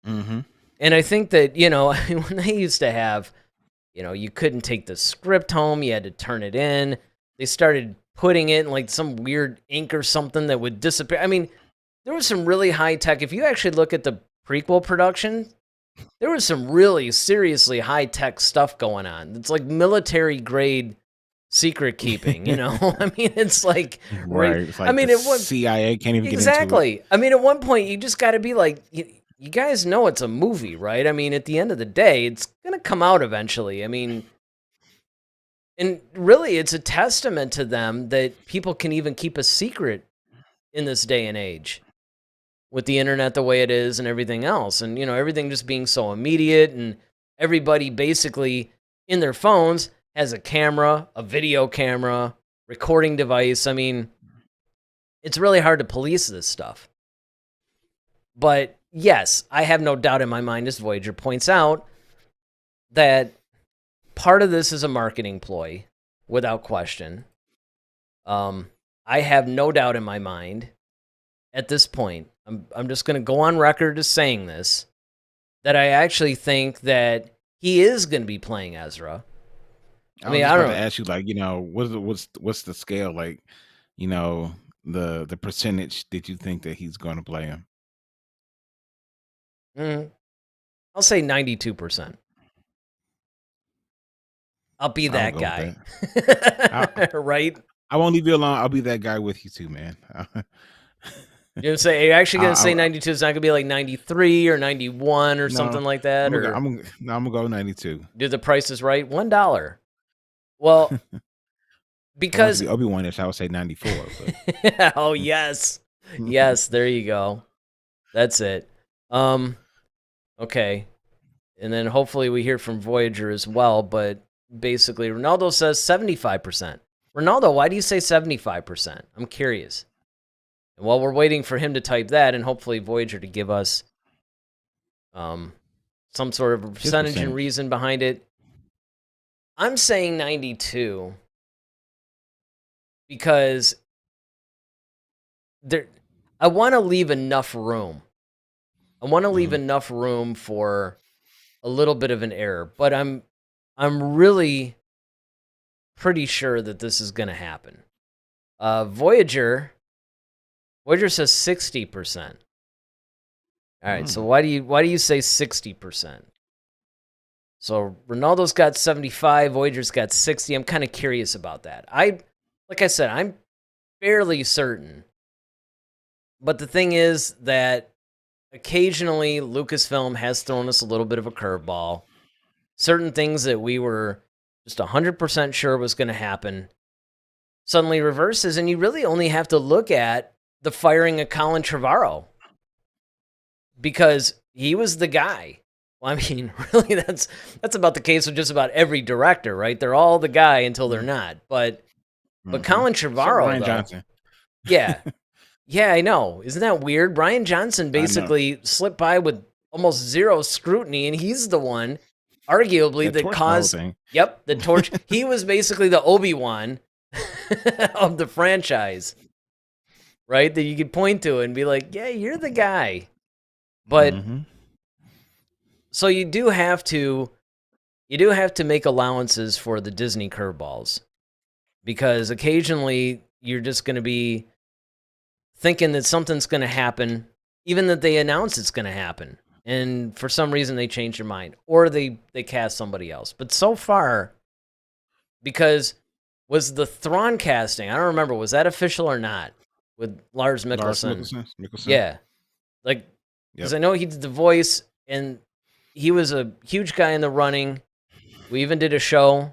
Mm-hmm. And I think that, when they used to have, you couldn't take the script home, you had to turn it in. They started putting it in like some weird ink or something that would disappear. I mean, there was some really high tech. If you actually look at the prequel production, there was some really seriously high tech stuff going on. It's like military grade secret keeping, I mean, it's like, right. It's like, I mean, CIA can't even get into it. Exactly. I mean, at one point, you just got to be like, you guys know it's a movie, right? I mean, at the end of the day, it's going to come out eventually. I mean, and really, it's a testament to them that people can even keep a secret in this day and age with the internet the way it is and everything else. And, everything just being so immediate and everybody basically in their phones has a camera, a video camera, recording device. I mean, it's really hard to police this stuff. But yes, I have no doubt in my mind, as Voyager points out, that part of this is a marketing ploy, without question. I have no doubt in my mind, at this point, I'm just going to go on record as saying this, that I actually think that he is going to be playing Ezra. I mean, I don't know. Ask you, like, what's the scale, like, the percentage that you think that he's going to play him? I'll say 92%. I'll be that guy. Right? I won't leave you alone. I'll be that guy with you too, man. You're actually going to say 92? It's not going to be like 93 or 91 or something like that? I'm going to go 92. Do the Price is Right? $1. Well, because... Obi-Wan-ish, I would say 94. But. Oh, yes. Yes, there you go. That's it. Okay. And then hopefully we hear from Voyager as well, but basically Ronaldo says 75%. Ronaldo, why do you say 75%? I'm curious. And while we're waiting for him to type that and hopefully Voyager to give us some sort of percentage and reason behind it, I'm saying 92 because I want to leave enough room. I want to leave enough room for a little bit of an error, but I'm really pretty sure that this is going to happen. Voyager says 60%. All right, so why do you say 60%? So Ronaldo's got 75, Voyager's got 60. I'm kind of curious about that. Like I said, I'm fairly certain. But the thing is that occasionally Lucasfilm has thrown us a little bit of a curveball. Certain things that we were just 100% sure was going to happen suddenly reverses, and you really only have to look at the firing of Colin Trevorrow because he was the guy. Well, I mean, really, that's about the case with just about every director, right? They're all the guy until they're not. But Colin Trevorrow, Brian though, Johnson. yeah, yeah, I know. Isn't that weird? Brian Johnson basically slipped by with almost zero scrutiny, and he's the one, arguably, that caused. Yep, the torch. He was basically the Obi-Wan of the franchise, right? That you could point to and be like, yeah, you're the guy. But so you do have to make allowances for the Disney curveballs, because occasionally you're just going to be thinking that something's going to happen, even that they announce it's going to happen, and for some reason they change their mind, or they cast somebody else. But so far, because was the Thrawn casting, I don't remember, was that official or not, with Lars Mikkelsen? Yeah. Like, because I know he did the voice, and he was a huge guy in the running. We even did a show.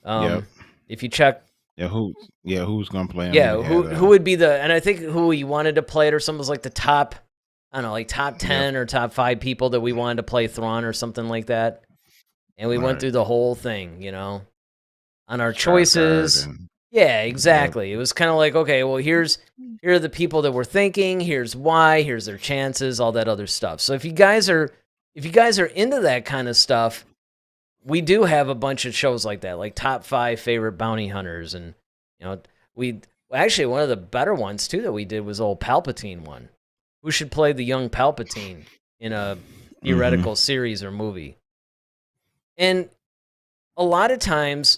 If you check. Who's gonna play him? Yeah, who would be the, and I think who he wanted to play it, or something was like the top, I don't know, like top 10 or top 5 people that we wanted to play Thrawn or something like that. And we went through the whole thing, on our choices. Yeah, exactly. It was kind of like, okay, well, here are the people that we're thinking. Here's why. Here's their chances. All that other stuff. So if you guys are into that kind of stuff, we do have a bunch of shows like that, like top 5 favorite bounty hunters, and we actually, one of the better ones too that we did was old Palpatine one. Who should play the young Palpatine in a theoretical series or movie? And a lot of times,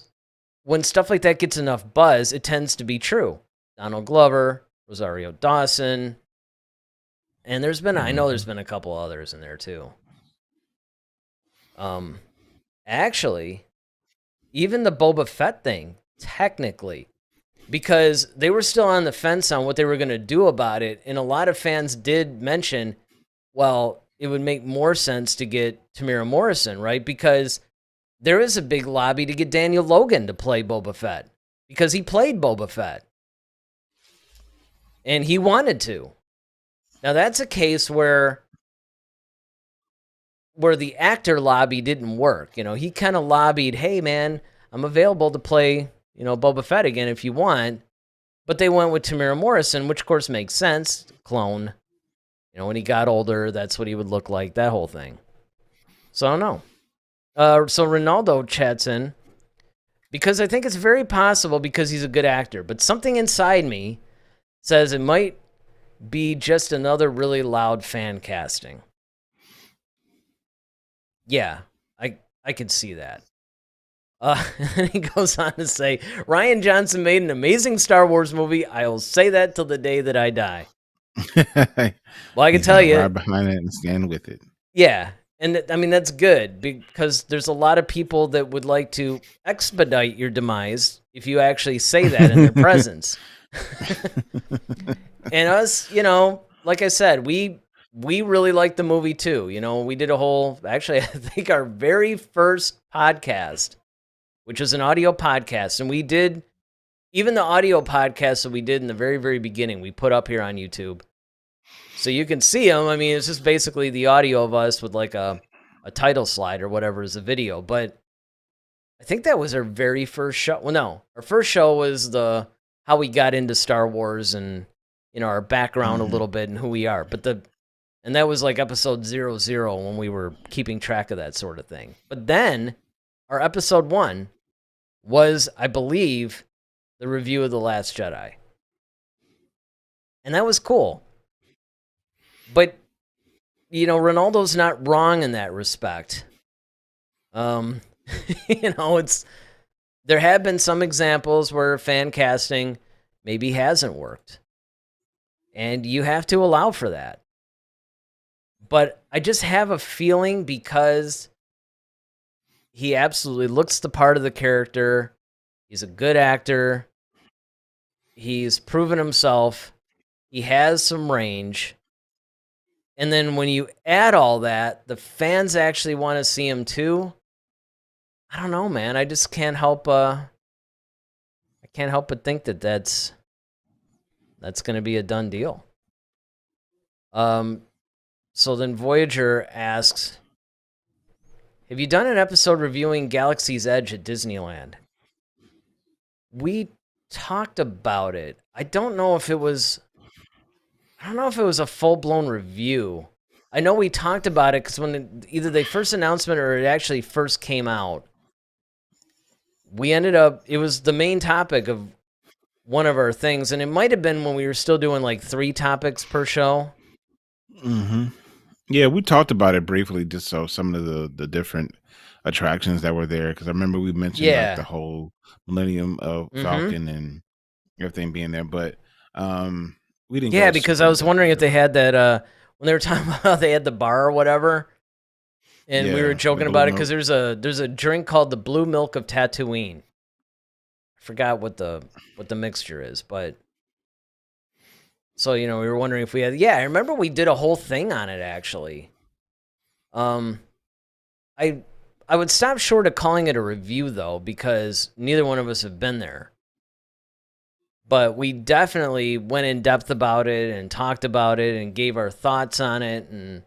when stuff like that gets enough buzz, it tends to be true. Donald Glover, Rosario Dawson, and there's been, I know there's been a couple others in there too. Actually, even the Boba Fett thing, technically, because they were still on the fence on what they were going to do about it, and a lot of fans did mention, well, it would make more sense to get Tamira Morrison, right? Because there is a big lobby to get Daniel Logan to play Boba Fett, because he played Boba Fett, and he wanted to. Now, that's a case where the actor lobby didn't work. He kind of lobbied, hey, man, I'm available to play, Boba Fett again if you want. But they went with Tamira Morrison, which, of course, makes sense. Clone. When he got older, that's what he would look like, that whole thing. So, I don't know. So, Ronaldo chats in, because I think it's very possible, because he's a good actor. But something inside me says it might be just another really loud fan casting. Yeah, I can see that. And he goes on to say, Rian Johnson made an amazing Star Wars movie. I will say that till the day that I die. Well, I can tell you, right behind it and stand with it. Yeah, and I mean that's good, because there's a lot of people that would like to expedite your demise if you actually say that in their presence. And us, like I said, we really like the movie too. We did a whole, actually, I think our very first podcast, which was an audio podcast, and we did, even the audio podcast that we did in the very, very beginning, we put up here on YouTube. So you can see them. I mean, it's just basically the audio of us with like a title slide or whatever is a video. But I think that was our very first show. Well, no, our first show was how we got into Star Wars and, our background a little bit and who we are. And that was like episode 00 when we were keeping track of that sort of thing. But then our episode 1 was, I believe, the review of The Last Jedi. And that was cool. But, Ronaldo's not wrong in that respect. There have been some examples where fan casting maybe hasn't worked. And you have to allow for that. But I just have a feeling, because he absolutely looks the part of the character. He's a good actor. He's proven himself. He has some range. And then when you add all that, the fans actually want to see him too. I don't know, man. I just can't help. I can't help but think that that's going to be a done deal. So then Voyager asks, have you done an episode reviewing Galaxy's Edge at Disneyland? We talked about it. I don't know if it was a full-blown review. I know we talked about it because when either the first announcement or it actually first came out, we ended up, it was the main topic of one of our things, and it might have been when we were still doing like 3 topics per show. Mm-hmm. Yeah, we talked about it briefly, just so some of the different attractions that were there, because I remember we mentioned like the whole Millennium of Falcon and everything being there, but we didn't. Yeah, because I was wondering if they had that when they were talking about how they had the bar or whatever, and we were joking about it because there's a drink called the Blue Milk of Tatooine. I forgot what the mixture is, but. So, we were wondering if we had... Yeah, I remember we did a whole thing on it, actually. I would stop short of calling it a review, though, because neither one of us have been there. But we definitely went in depth about it and talked about it and gave our thoughts on it and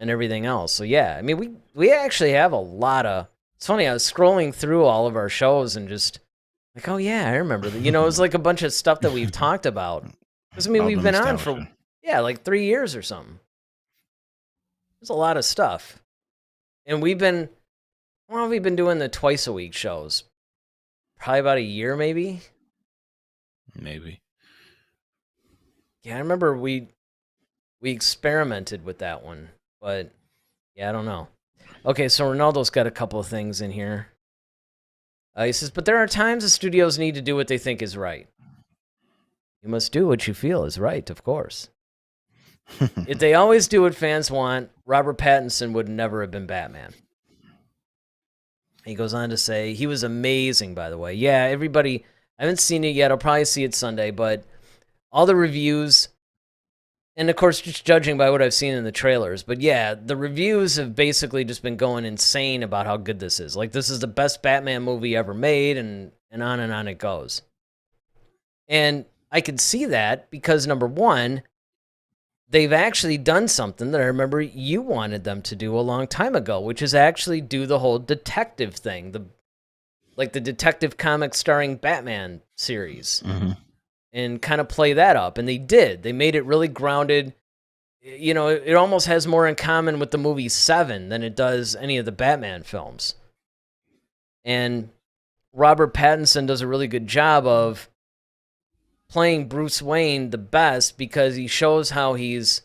everything else. So, yeah, I mean, we actually have a lot of... It's funny, I was scrolling through all of our shows and just like, oh, yeah, I remember that. It was like a bunch of stuff that we've talked about. Because, I mean, we've been on for, like 3 years or something. There's a lot of stuff. And we've been, how long have we been doing the twice-a-week shows? Probably about a year, maybe? Maybe. Yeah, I remember we experimented with that one. But, yeah, I don't know. Okay, so Ronaldo's got a couple of things in here. He says, but there are times the studios need to do what they think is right. You must do what you feel is right, of course. If they always do what fans want, Robert Pattinson would never have been Batman. He goes on to say, he was amazing, by the way. Yeah, everybody, I haven't seen it yet. I'll probably see it Sunday, but all the reviews, and of course, just judging by what I've seen in the trailers, but yeah, the reviews have basically just been going insane about how good this is. Like, this is the best Batman movie ever made, and on it goes. And I could see that because, number one, they've actually done something that I remember you wanted them to do a long time ago, which is actually do the whole detective thing, the Detective Comics starring Batman series, and kind of play that up. And they did. They made it really grounded. It almost has more in common with the movie Seven than it does any of the Batman films. And Robert Pattinson does a really good job of playing Bruce Wayne the best because he shows how he's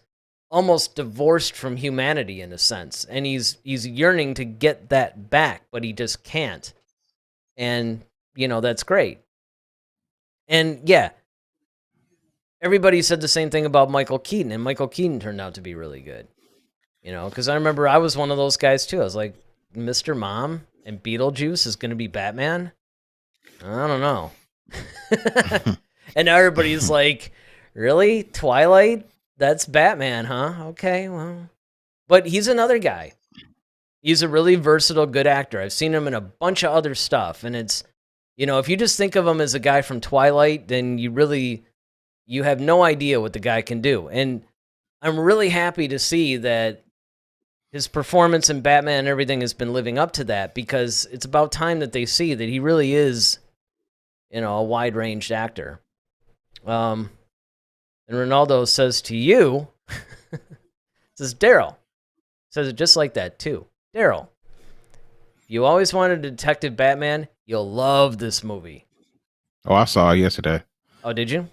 almost divorced from humanity in a sense, and he's yearning to get that back, but he just can't. And that's great. And yeah, everybody said the same thing about Michael Keaton, and Michael Keaton turned out to be really good. Because I remember I was one of those guys too. I was like, Mr. Mom and Beetlejuice is going to be Batman? I don't know. And now everybody's like, really? Twilight? That's Batman, huh? Okay, well. But he's another guy. He's a really versatile, good actor. I've seen him in a bunch of other stuff. And it's, if you just think of him as a guy from Twilight, then you have no idea what the guy can do. And I'm really happy to see that his performance in Batman and everything has been living up to that, because it's about time that they see that he really is, a wide-ranged actor. And Ronaldo says to you, says, Daryl, says it just like that too. Daryl, if you always wanted a Detective Batman, you'll love this movie. Oh, I saw it yesterday. Oh, did you?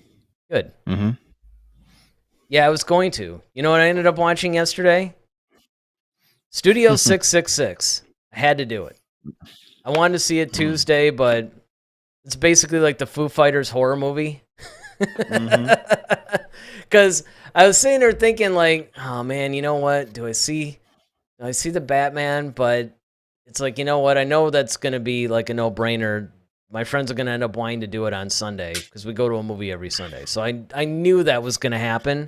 Good. Mm-hmm. Yeah, I was going to. You know what I ended up watching yesterday? Studio 666. I had to do it. I wanted to see it Tuesday, but it's basically like the Foo Fighters horror movie. Because I was sitting there thinking, like, oh man, you know what? Do I see the Batman? But it's like, you know what? I know that's gonna be like a no-brainer. My friends are gonna end up wanting to do it on Sunday because we go to a movie every Sunday. So I knew that was gonna happen.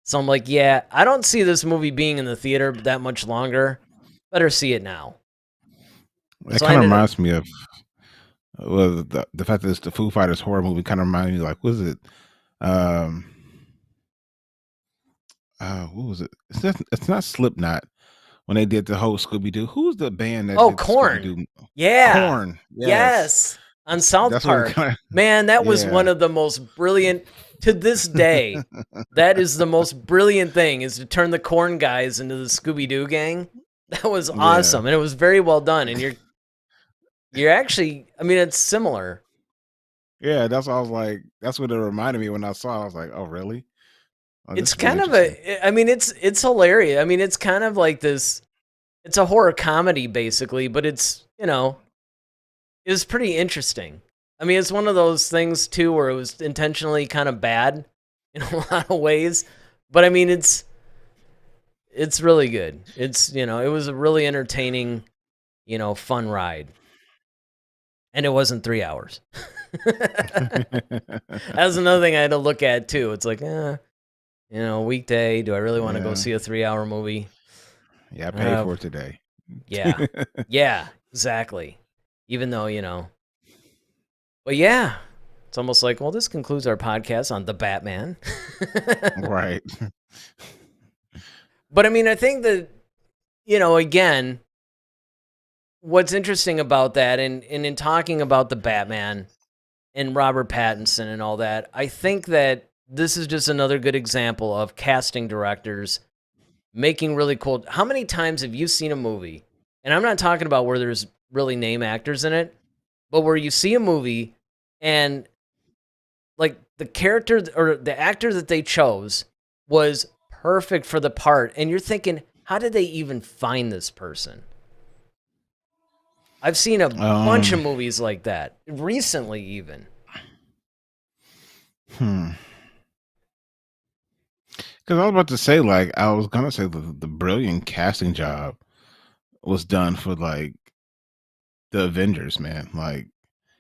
So I'm like, yeah, I don't see this movie being in the theater that much longer. Better see it now. It So I kind of ended up, reminds me of the fact that it's the Foo Fighters horror movie. Kind of reminds me, like, what is it? Um, what was it? It's not Slipknot. When they did the whole Scooby Doo, who's the band that oh, did the Scooby Corn. Doo? Yeah. Corn. Yes, Yes. On South that's what it Park. kind of. Man, that was Yeah. one of the most brilliant, to this day, that is the most brilliant thing, is to turn the Corn guys into the Scooby-Doo gang. That was Yeah. awesome. And it was very well done. And you're actually, I mean, it's similar. Yeah, that's what I was like. That's what it reminded me when I saw it. I was like, oh, really? Oh, this It's is really kind of interesting. I mean, it's hilarious. I mean, it's kind of like this, it's a horror comedy basically, but it's, it was pretty interesting. I mean, it's one of those things too where it was intentionally kind of bad in a lot of ways, but I mean, it's really good. It's, it was a really entertaining, fun ride. And it wasn't 3 hours. That's another thing I had to look at too. It's like, weekday, do I really want to go Yeah. see a 3-hour movie? Yeah, I paid for it today. Yeah. Yeah, exactly. Even though, but yeah, it's almost like, well, this concludes our podcast on the Batman. Right. But I mean, I think that, again, what's interesting about that, and in talking about the Batman and Robert Pattinson and all that, I think that this is just another good example of casting directors making really cool. How many times have you seen a movie? And I'm not talking about where there's really name actors in it, but where you see a movie and like the character or the actor that they chose was perfect for the part, and you're thinking, how did they even find this person? I've seen a bunch of Um. movies like that recently, even. Hmm. Because I was about to say, like, I was gonna say the brilliant casting job was done for like the Avengers, man. Like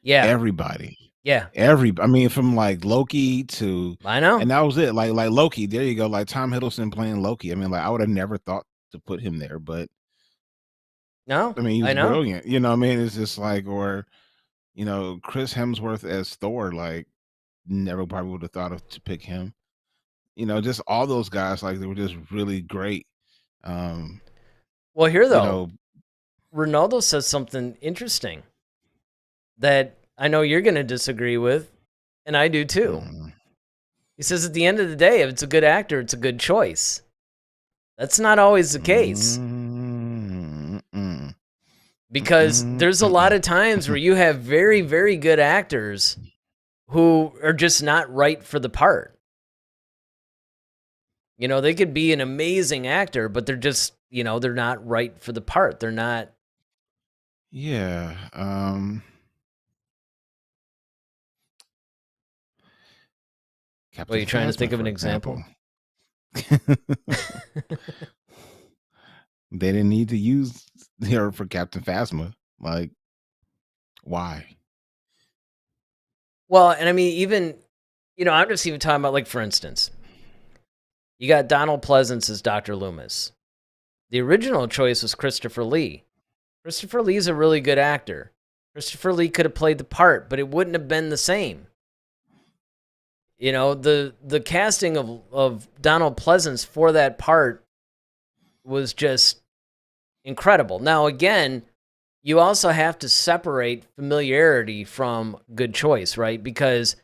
Yeah, everybody, yeah, I mean, from like Loki to, I know. and that was it. Like Loki. There you go. Like Tom Hiddleston playing Loki. I mean, like I would have never thought to put him there, but No, I mean, he I was know. brilliant. You know what I mean? It's just like, or Chris Hemsworth as Thor. Like never probably would have thought of to pick him. Just all those guys. Like they were just really great. Um, Well, here you though, know, Ronaldo says something interesting that I know you're going to disagree with, and I do too. mm, He says at the end of the day, if it's a good actor, it's a good choice. That's not always the case, mm, mm, because there's a lot of times where you have very, very good actors who are just not right for the part. They could be an amazing actor, but they're just, they're not right for the part. They're not. yeah. Well, Captain you trying to think Phasma, of an for example? example. They didn't need to use her for Captain Phasma. Like, why? Well, and I mean, even, I'm just even talking about, like, for instance, you got Donald Pleasance as Dr. Loomis. The original choice was Christopher Lee. Christopher Lee's a really good actor. Christopher Lee could have played the part, but it wouldn't have been the same. The casting of Donald Pleasance for that part was just incredible. Now, again, you also have to separate familiarity from good choice, right? Because,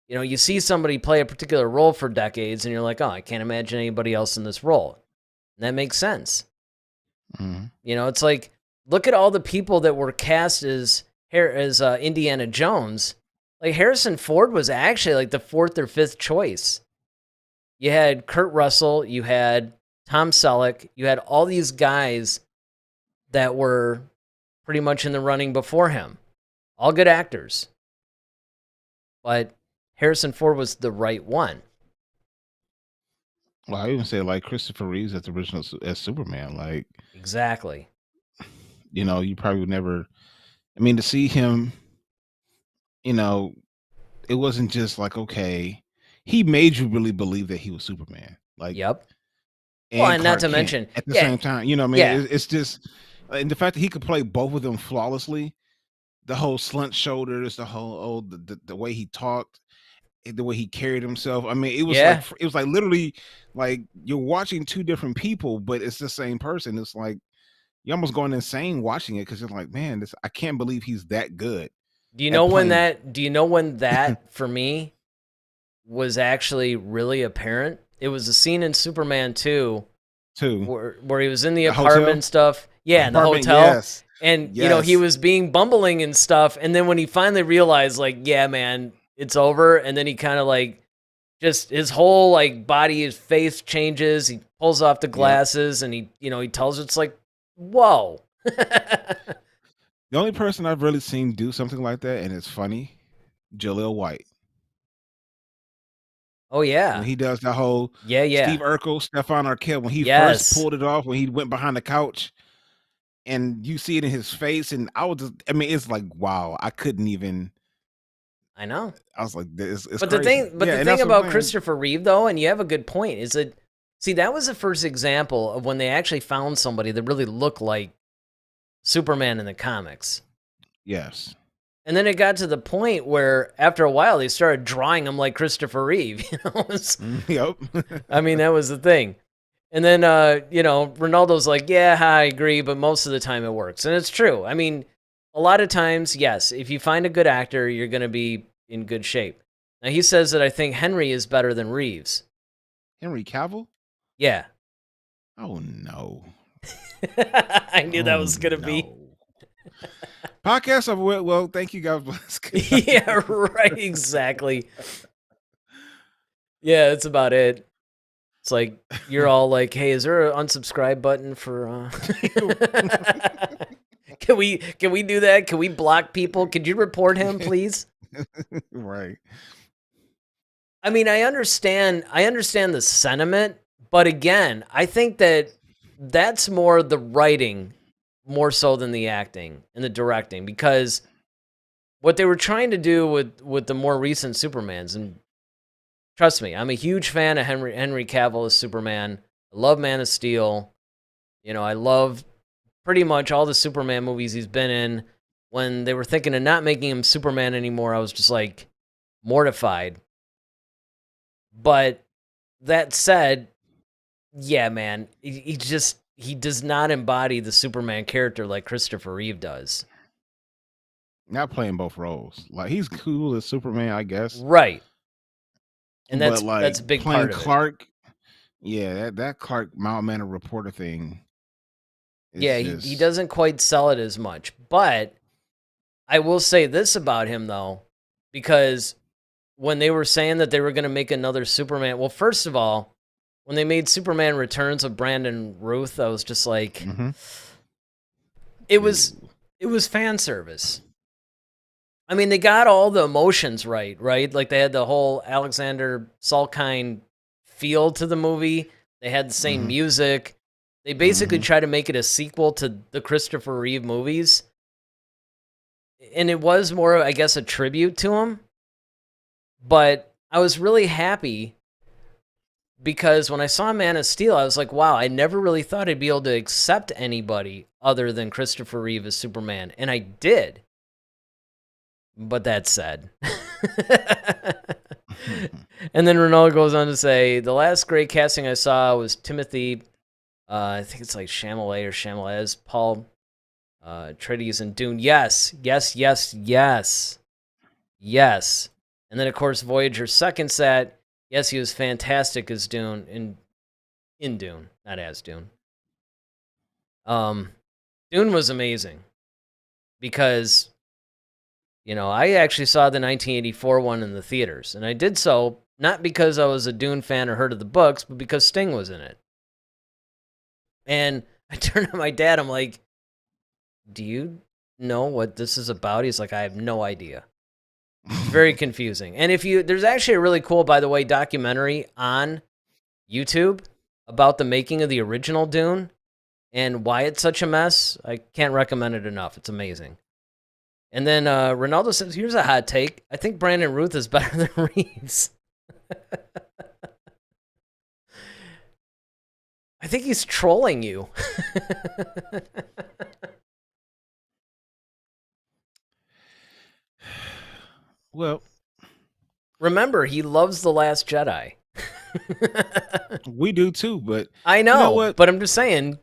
you see somebody play a particular role for decades and you're like, oh, I can't imagine anybody else in this role. And that makes sense. Mhm. It's like, look at all the people that were cast as Indiana Jones. Like, Harrison Ford was actually like the fourth or fifth choice. You had Kurt Russell, you had Tom Selleck, you had all these guys that were pretty much in the running before him. All good actors. But Harrison Ford was the right one. Well, I even say like Christopher Reeves as the original as Superman. Like, Exactly. you probably would never. I mean, to see him, you know, it wasn't just like, okay, he made you really believe that he was Superman. like, Yep. Well, and and not Clark to Kent mention, at the yeah, same time. You know what I mean? yeah, It's just, and the fact that he could play both of them flawlessly, the whole slunt shoulders, the whole the way he talked, the way he carried himself. I mean, yeah. it was like literally like you're watching two different people, but it's the same person. It's like you're almost going insane watching it because you're like, man, this I can't believe he's that good Do you at know when playing that for me was actually really apparent? It was a scene in Superman 2 too. where he was in the The apartment hotel, and stuff. Yeah, in the apartment, hotel. yes, And, he yes, was being bumbling and stuff. And then when he finally realized, like, yeah, man, it's over. And then he kind of like, just his whole like body, his face changes. He pulls off the yep. glasses and he tells it's like, whoa. The only person I've really seen do something like that, and it's funny, Jaleel White. Oh, When yeah. he does the whole Yeah, Steve yeah. Urkel, Stefan Urkel, when he first Yes. pulled it off, when he went behind the couch, and you see it in his face, and I mean, it's like, wow, I couldn't even. I know. I was like, this is But the crazy. thing, but Yeah, the and thing that's what I'm about saying. Christopher Reeve, though, and you have a good point, is that see that was the first example of when they actually found somebody that really looked like Superman in the comics. Yes. And then it got to the point where after a while they started drawing him like Christopher Reeve. Yep. I mean, that was the thing. And then Ronaldo's like, yeah, I agree, but most of the time it works, and it's true. I mean, a lot of times, yes, if you find a good actor, you're going to be in good shape. Now he says that I think Henry is better than Reeves. Henry Cavill? Yeah. Oh no. I knew that Oh was going to be. no. Podcast over with. Well, thank you, God bless. Good night. Yeah, right, exactly. Yeah, that's about it. It's like you're all like, "Hey, is there an unsubscribe button for Can we do that? Can we block people? Could you report him, please?" Right. I mean, I understand the sentiment, but again, I think that that's more the writing more so than the acting and the directing, because what they were trying to do with the more recent Supermans, and trust me, I'm a huge fan of Henry Cavill as Superman. I love Man of Steel. I love pretty much all the Superman movies he's been in. When they were thinking of not making him Superman anymore, I was just like mortified. But that said, yeah, man, he does not embody the Superman character like Christopher Reeve does. Not playing both roles. Like he's cool as Superman, I guess. Right. And But that's like a big playing part of it. Clark, yeah, that Clark Mount Manor reporter thing is Yeah, he just doesn't quite sell it as much. But I will say this about him, though, because when they were saying that they were going to make another Superman, well, first of all, when they made Superman Returns of Brandon Routh, I was just like, it was fan service. I mean, they got all the emotions right? Like they had the whole Alexander Salkind feel to the movie. They had the same music. They basically tried to make it a sequel to the Christopher Reeve movies. And it was more, I guess, a tribute to him. But I was really happy because when I saw Man of Steel, I was like, wow, I never really thought I'd be able to accept anybody other than Christopher Reeve as Superman. And I did. But that said. And then Ronaldo goes on to say, the last great casting I saw was Timothy, I think it's like Chalamet or Chamalez, Paul Atreides in Dune. Yes. And then, of course, Voyager seconds that. Yes, he was fantastic as Dune, in Dune, not as Dune. Dune was amazing because, I actually saw the 1984 one in the theaters, and I did so not because I was a Dune fan or heard of the books, but because Sting was in it. And I turned to my dad, I'm like, do you know what this is about? He's like, I have no idea. It's very confusing. And there's actually a really cool, by the way, documentary on YouTube about the making of the original Dune and why it's such a mess. I can't recommend it enough. It's amazing. And then Ronaldo says, here's a hot take. I think Brandon Routh is better than Reeves. I think he's trolling you. Well, remember, he loves The Last Jedi. we do too, but I you know know, what? but I'm just saying.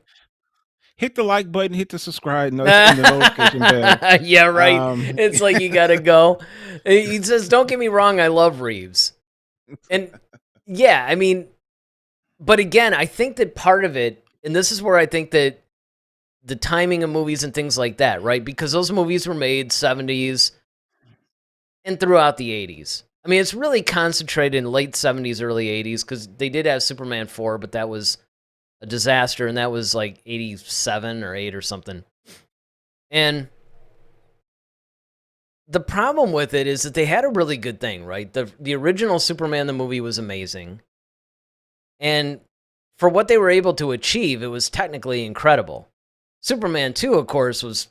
Hit the like button, hit the subscribe and the notification bell. Yeah, right. Um, It's like you gotta go. He says, "Don't get me wrong, I love Reeves," and yeah, I mean, but again, I think that part of it, and this is where I think that the timing of movies and things like that, right? Because those movies were made 70s and throughout the 80s. I mean, it's really concentrated in late 70s, early 80s, because they did have Superman 4, but that was a disaster, and that was like 87 or 8 or something. And the problem with it is that they had a really good thing, right? The original Superman, the movie, was amazing. And for what they were able to achieve, it was technically incredible. Superman 2, of course, was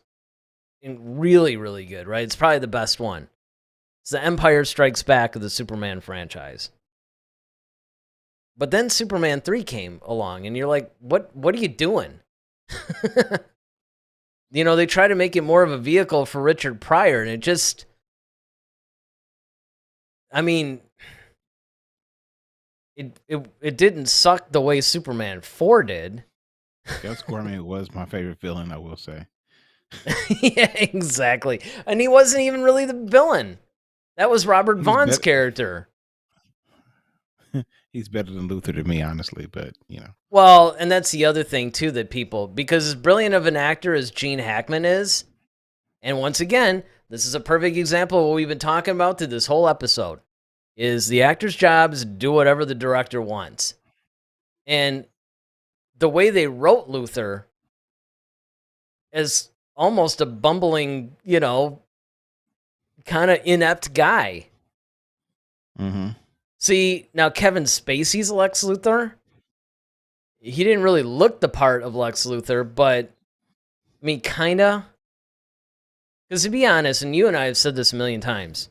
really, really good, right? It's probably the best one. It's the Empire Strikes Back of the Superman franchise. But then Superman 3 came along, and you're like, what are you doing? You know, they try to make it more of a vehicle for Richard Pryor, and it just... I mean... It didn't suck the way Superman 4 did. Gus Gourmet was my favorite villain, I will say. Yeah, exactly. And he wasn't even really the villain. That was Robert Vaughn's character. He's better than Luthor to me, honestly, but, you know. Well, and that's the other thing, too, that people... Because as brilliant of an actor as Gene Hackman is, and once again, this is a perfect example of what we've been talking about through this whole episode, is the actor's job is to do whatever the director wants. And the way they wrote Luthor as almost a bumbling, you know, kind of inept guy. Mm-hmm. See, now Kevin Spacey's Lex Luthor, he didn't really look the part of Lex Luthor, but, I mean, kinda. Because to be honest, and you and I have said this a million times,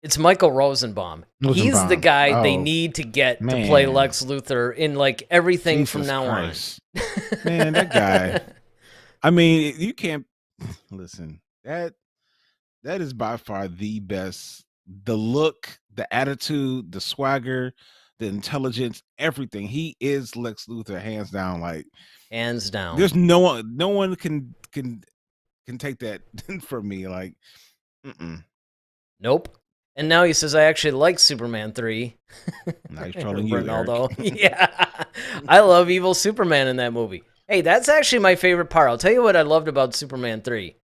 it's Michael Rosenbaum. He's the guy they need to get to play Lex Luthor in, like, everything Jesus from now Christ. on. Man, that guy. I mean, you can't... Listen, that is by far the best. The look, the attitude, the swagger, the intelligence, everything. He is Lex Luthor, hands down. Like, hands down. There's no one can take that from me. Like, Nope. And now he says, I actually like Superman 3. Now he's trolling you, Ronaldo. Yeah. I love evil Superman in that movie. Hey, that's actually my favorite part. I'll tell you what I loved about Superman 3.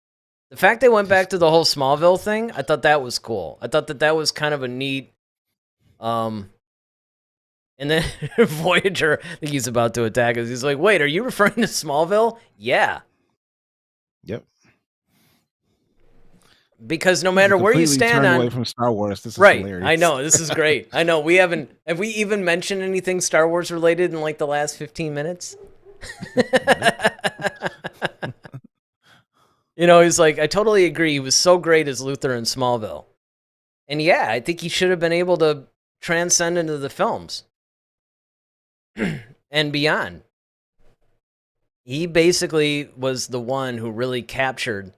The fact they went back to the whole Smallville thing, I thought that was cool. I thought that was kind of a neat... And then Voyager, I think he's about to attack us. He's like, wait, are you referring to Smallville? Yeah. Yep. Because no matter where you stand on... away from Star Wars. This is right. hilarious. I know. This is great. I know. Have we even mentioned anything Star Wars related in like the last 15 minutes? You know, he's like, I totally agree. He was so great as Luthor in Smallville. And yeah, I think he should have been able to transcend into the films and beyond. He basically was the one who really captured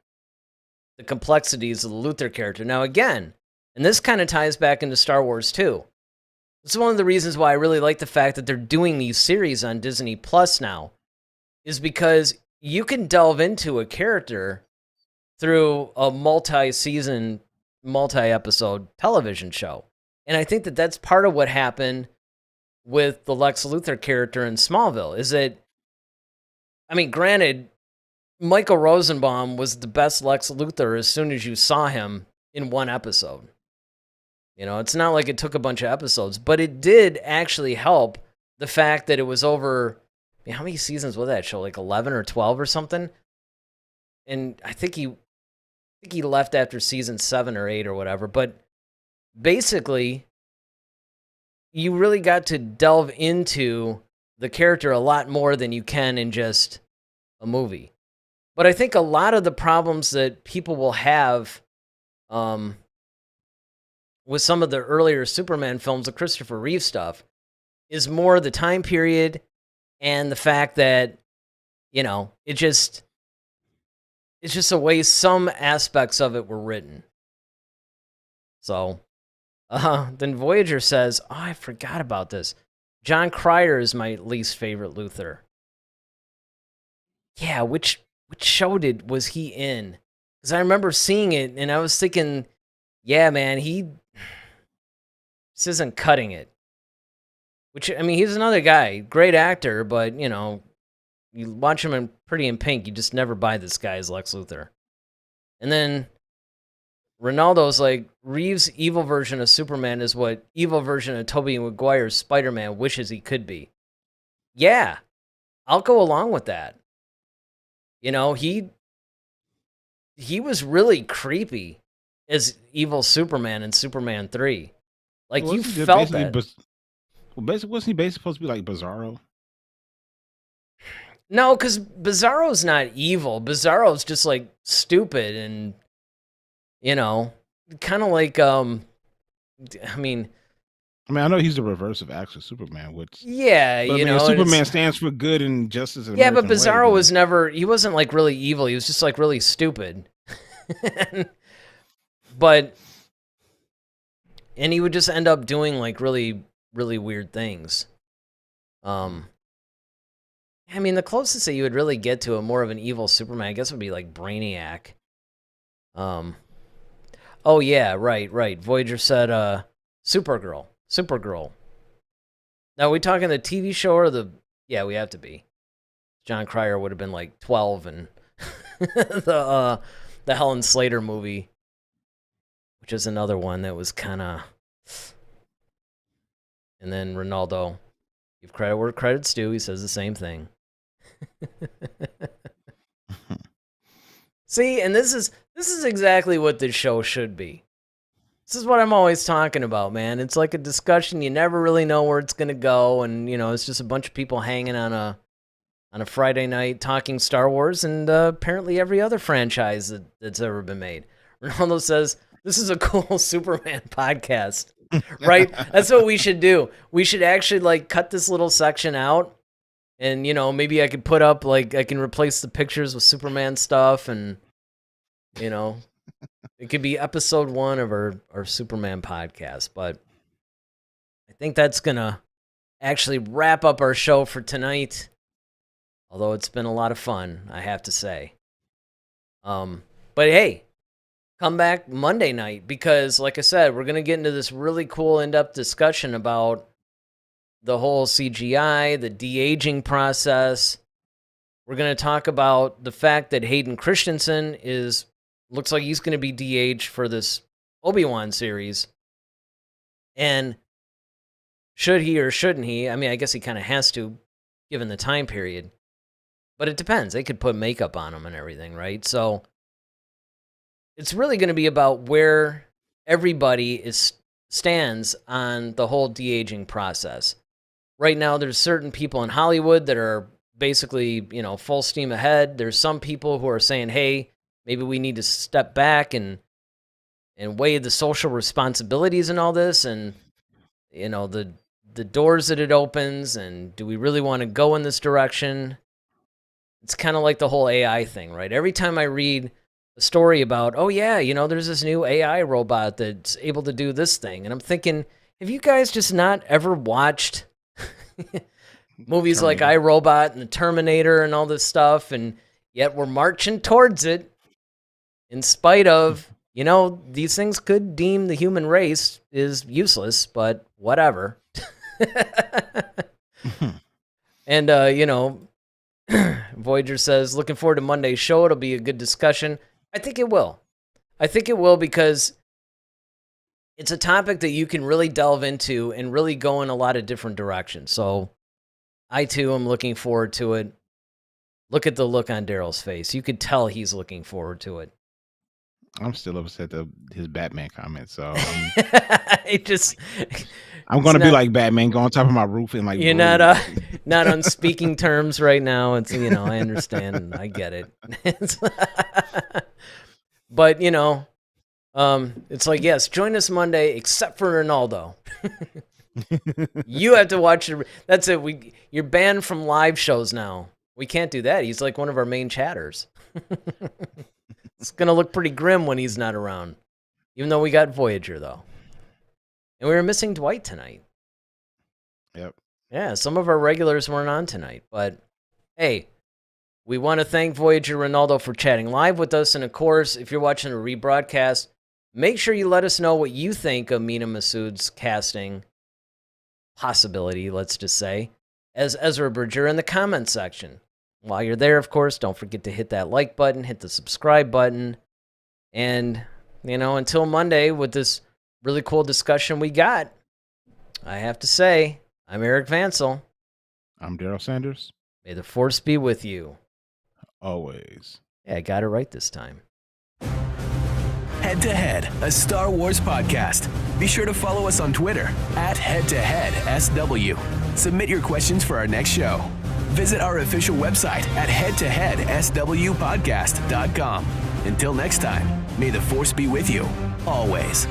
the complexities of the Luthor character. Now, again, and this kind of ties back into Star Wars too. This is one of the reasons why I really like the fact that they're doing these series on Disney Plus now, is because you can delve into a character through a multi-season, multi-episode television show. And I think that that's part of what happened with the Lex Luthor character in Smallville, is that, I mean, granted, Michael Rosenbaum was the best Lex Luthor as soon as you saw him in one episode. You know, it's not like it took a bunch of episodes, but it did actually help the fact that it was over... I mean, how many seasons was that show? Like 11 or 12 or something? And I think he left after season 7 or 8 or whatever. But basically, you really got to delve into the character a lot more than you can in just a movie. But I think a lot of the problems that people will have with some of the earlier Superman films, the Christopher Reeve stuff, is more the time period and the fact that, it's just the way some aspects of it were written. So, then Voyager says, oh, I forgot about this. John Cryer is my least favorite Luther. Yeah, which show was he in? Because I remember seeing it, and I was thinking, yeah, man, this isn't cutting it. Which, I mean, he's another guy, great actor, but, you watch him in Pretty in Pink, you just never buy this guy as Lex Luthor. And then Ronaldo's like, Reeves' evil version of Superman is what evil version of Tobey Maguire's Spider-Man wishes he could be. Yeah, I'll go along with that. He was really creepy as evil Superman in Superman 3. Like, you felt that. Wasn't he basically supposed to be like Bizarro? No, because Bizarro's not evil. Bizarro's just, like, stupid and, kind of like, I know he's the reverse of actual Superman, which... Yeah, Superman stands for good and justice. Yeah, but Bizarro was never... He wasn't, like, really evil. He was just, like, really stupid. But... And he would just end up doing, like, really, really weird things. The closest that you would really get to a more of an evil Superman, I guess, would be, like, Brainiac. Oh, yeah, right. Voyager said, Supergirl. Now, are we talking the TV show or the... Yeah, we have to be. John Cryer would have been, like, 12 and the Helen Slater movie, which is another one that was kind of... And then Ronaldo, give credit where credit's due, he says the same thing. See, and this is exactly what this show should be. This is what I'm always talking about, man. It's like a discussion, you never really know where it's going to go, and, it's just a bunch of people hanging on a Friday night talking Star Wars and apparently every other franchise that's ever been made. Ronaldo says, this is a cool Superman podcast, right? That's what we should do. We should actually, like, cut this little section out, and, maybe I could put up, like, I can replace the pictures with Superman stuff, and, it could be episode 1 of our Superman podcast. But I think that's going to actually wrap up our show for tonight, although it's been a lot of fun, I have to say. But hey, come back Monday night, because, like I said, we're going to get into this really cool in-depth discussion about the whole CGI, the de-aging process. We're going to talk about the fact that Hayden Christensen looks like he's going to be de-aged for this Obi-Wan series. And should he or shouldn't he? I guess he kind of has to, given the time period. But it depends. They could put makeup on him and everything, right? So it's really going to be about where everybody stands on the whole de-aging process. Right now, there's certain people in Hollywood that are basically, full steam ahead. There's some people who are saying, hey, maybe we need to step back and weigh the social responsibilities and all this, and, the doors that it opens, and do we really want to go in this direction? It's kind of like the whole AI thing, right? Every time I read a story about, oh yeah, there's this new AI robot that's able to do this thing, and I'm thinking, have you guys just not ever watched movies like iRobot and the Terminator and all this stuff, and yet we're marching towards it in spite of, these things could deem the human race is useless, but whatever. And, Voyager says, looking forward to Monday's show. It'll be a good discussion. I think it will. Because it's a topic that you can really delve into and really go in a lot of different directions. So I, too, am looking forward to it. Look at the look on Daryl's face. You could tell he's looking forward to it. I'm still upset at his Batman comment, so I'm going to be like Batman, go on top of my roof and like... You're not on speaking terms right now. It's, I understand and I get it. But, it's like, yes, join us Monday, except for Ronaldo. You have to watch it. That's it. You're banned from live shows now. We can't do that. He's like one of our main chatters. It's going to look pretty grim when he's not around. Even though we got Voyager, though. And we were missing Dwight tonight. Yep. Yeah, some of our regulars weren't on tonight. But, hey, we want to thank Voyager Ronaldo for chatting live with us. And, of course, if you're watching a rebroadcast, make sure you let us know what you think of Mena Massoud's casting possibility, let's just say, as Ezra Bridger in the comments section. While you're there, of course, don't forget to hit that like button, hit the subscribe button. And, until Monday with this really cool discussion we got, I have to say, I'm Eric Vansel. I'm Daryl Sanders. May the Force be with you. Always. Yeah, I got it right this time. Head to Head, a Star Wars podcast. Be sure to follow us on Twitter @HeadToHeadSW. Submit your questions for our next show. Visit our official website at headtoheadswpodcast.com. Until next time, may the Force be with you, always.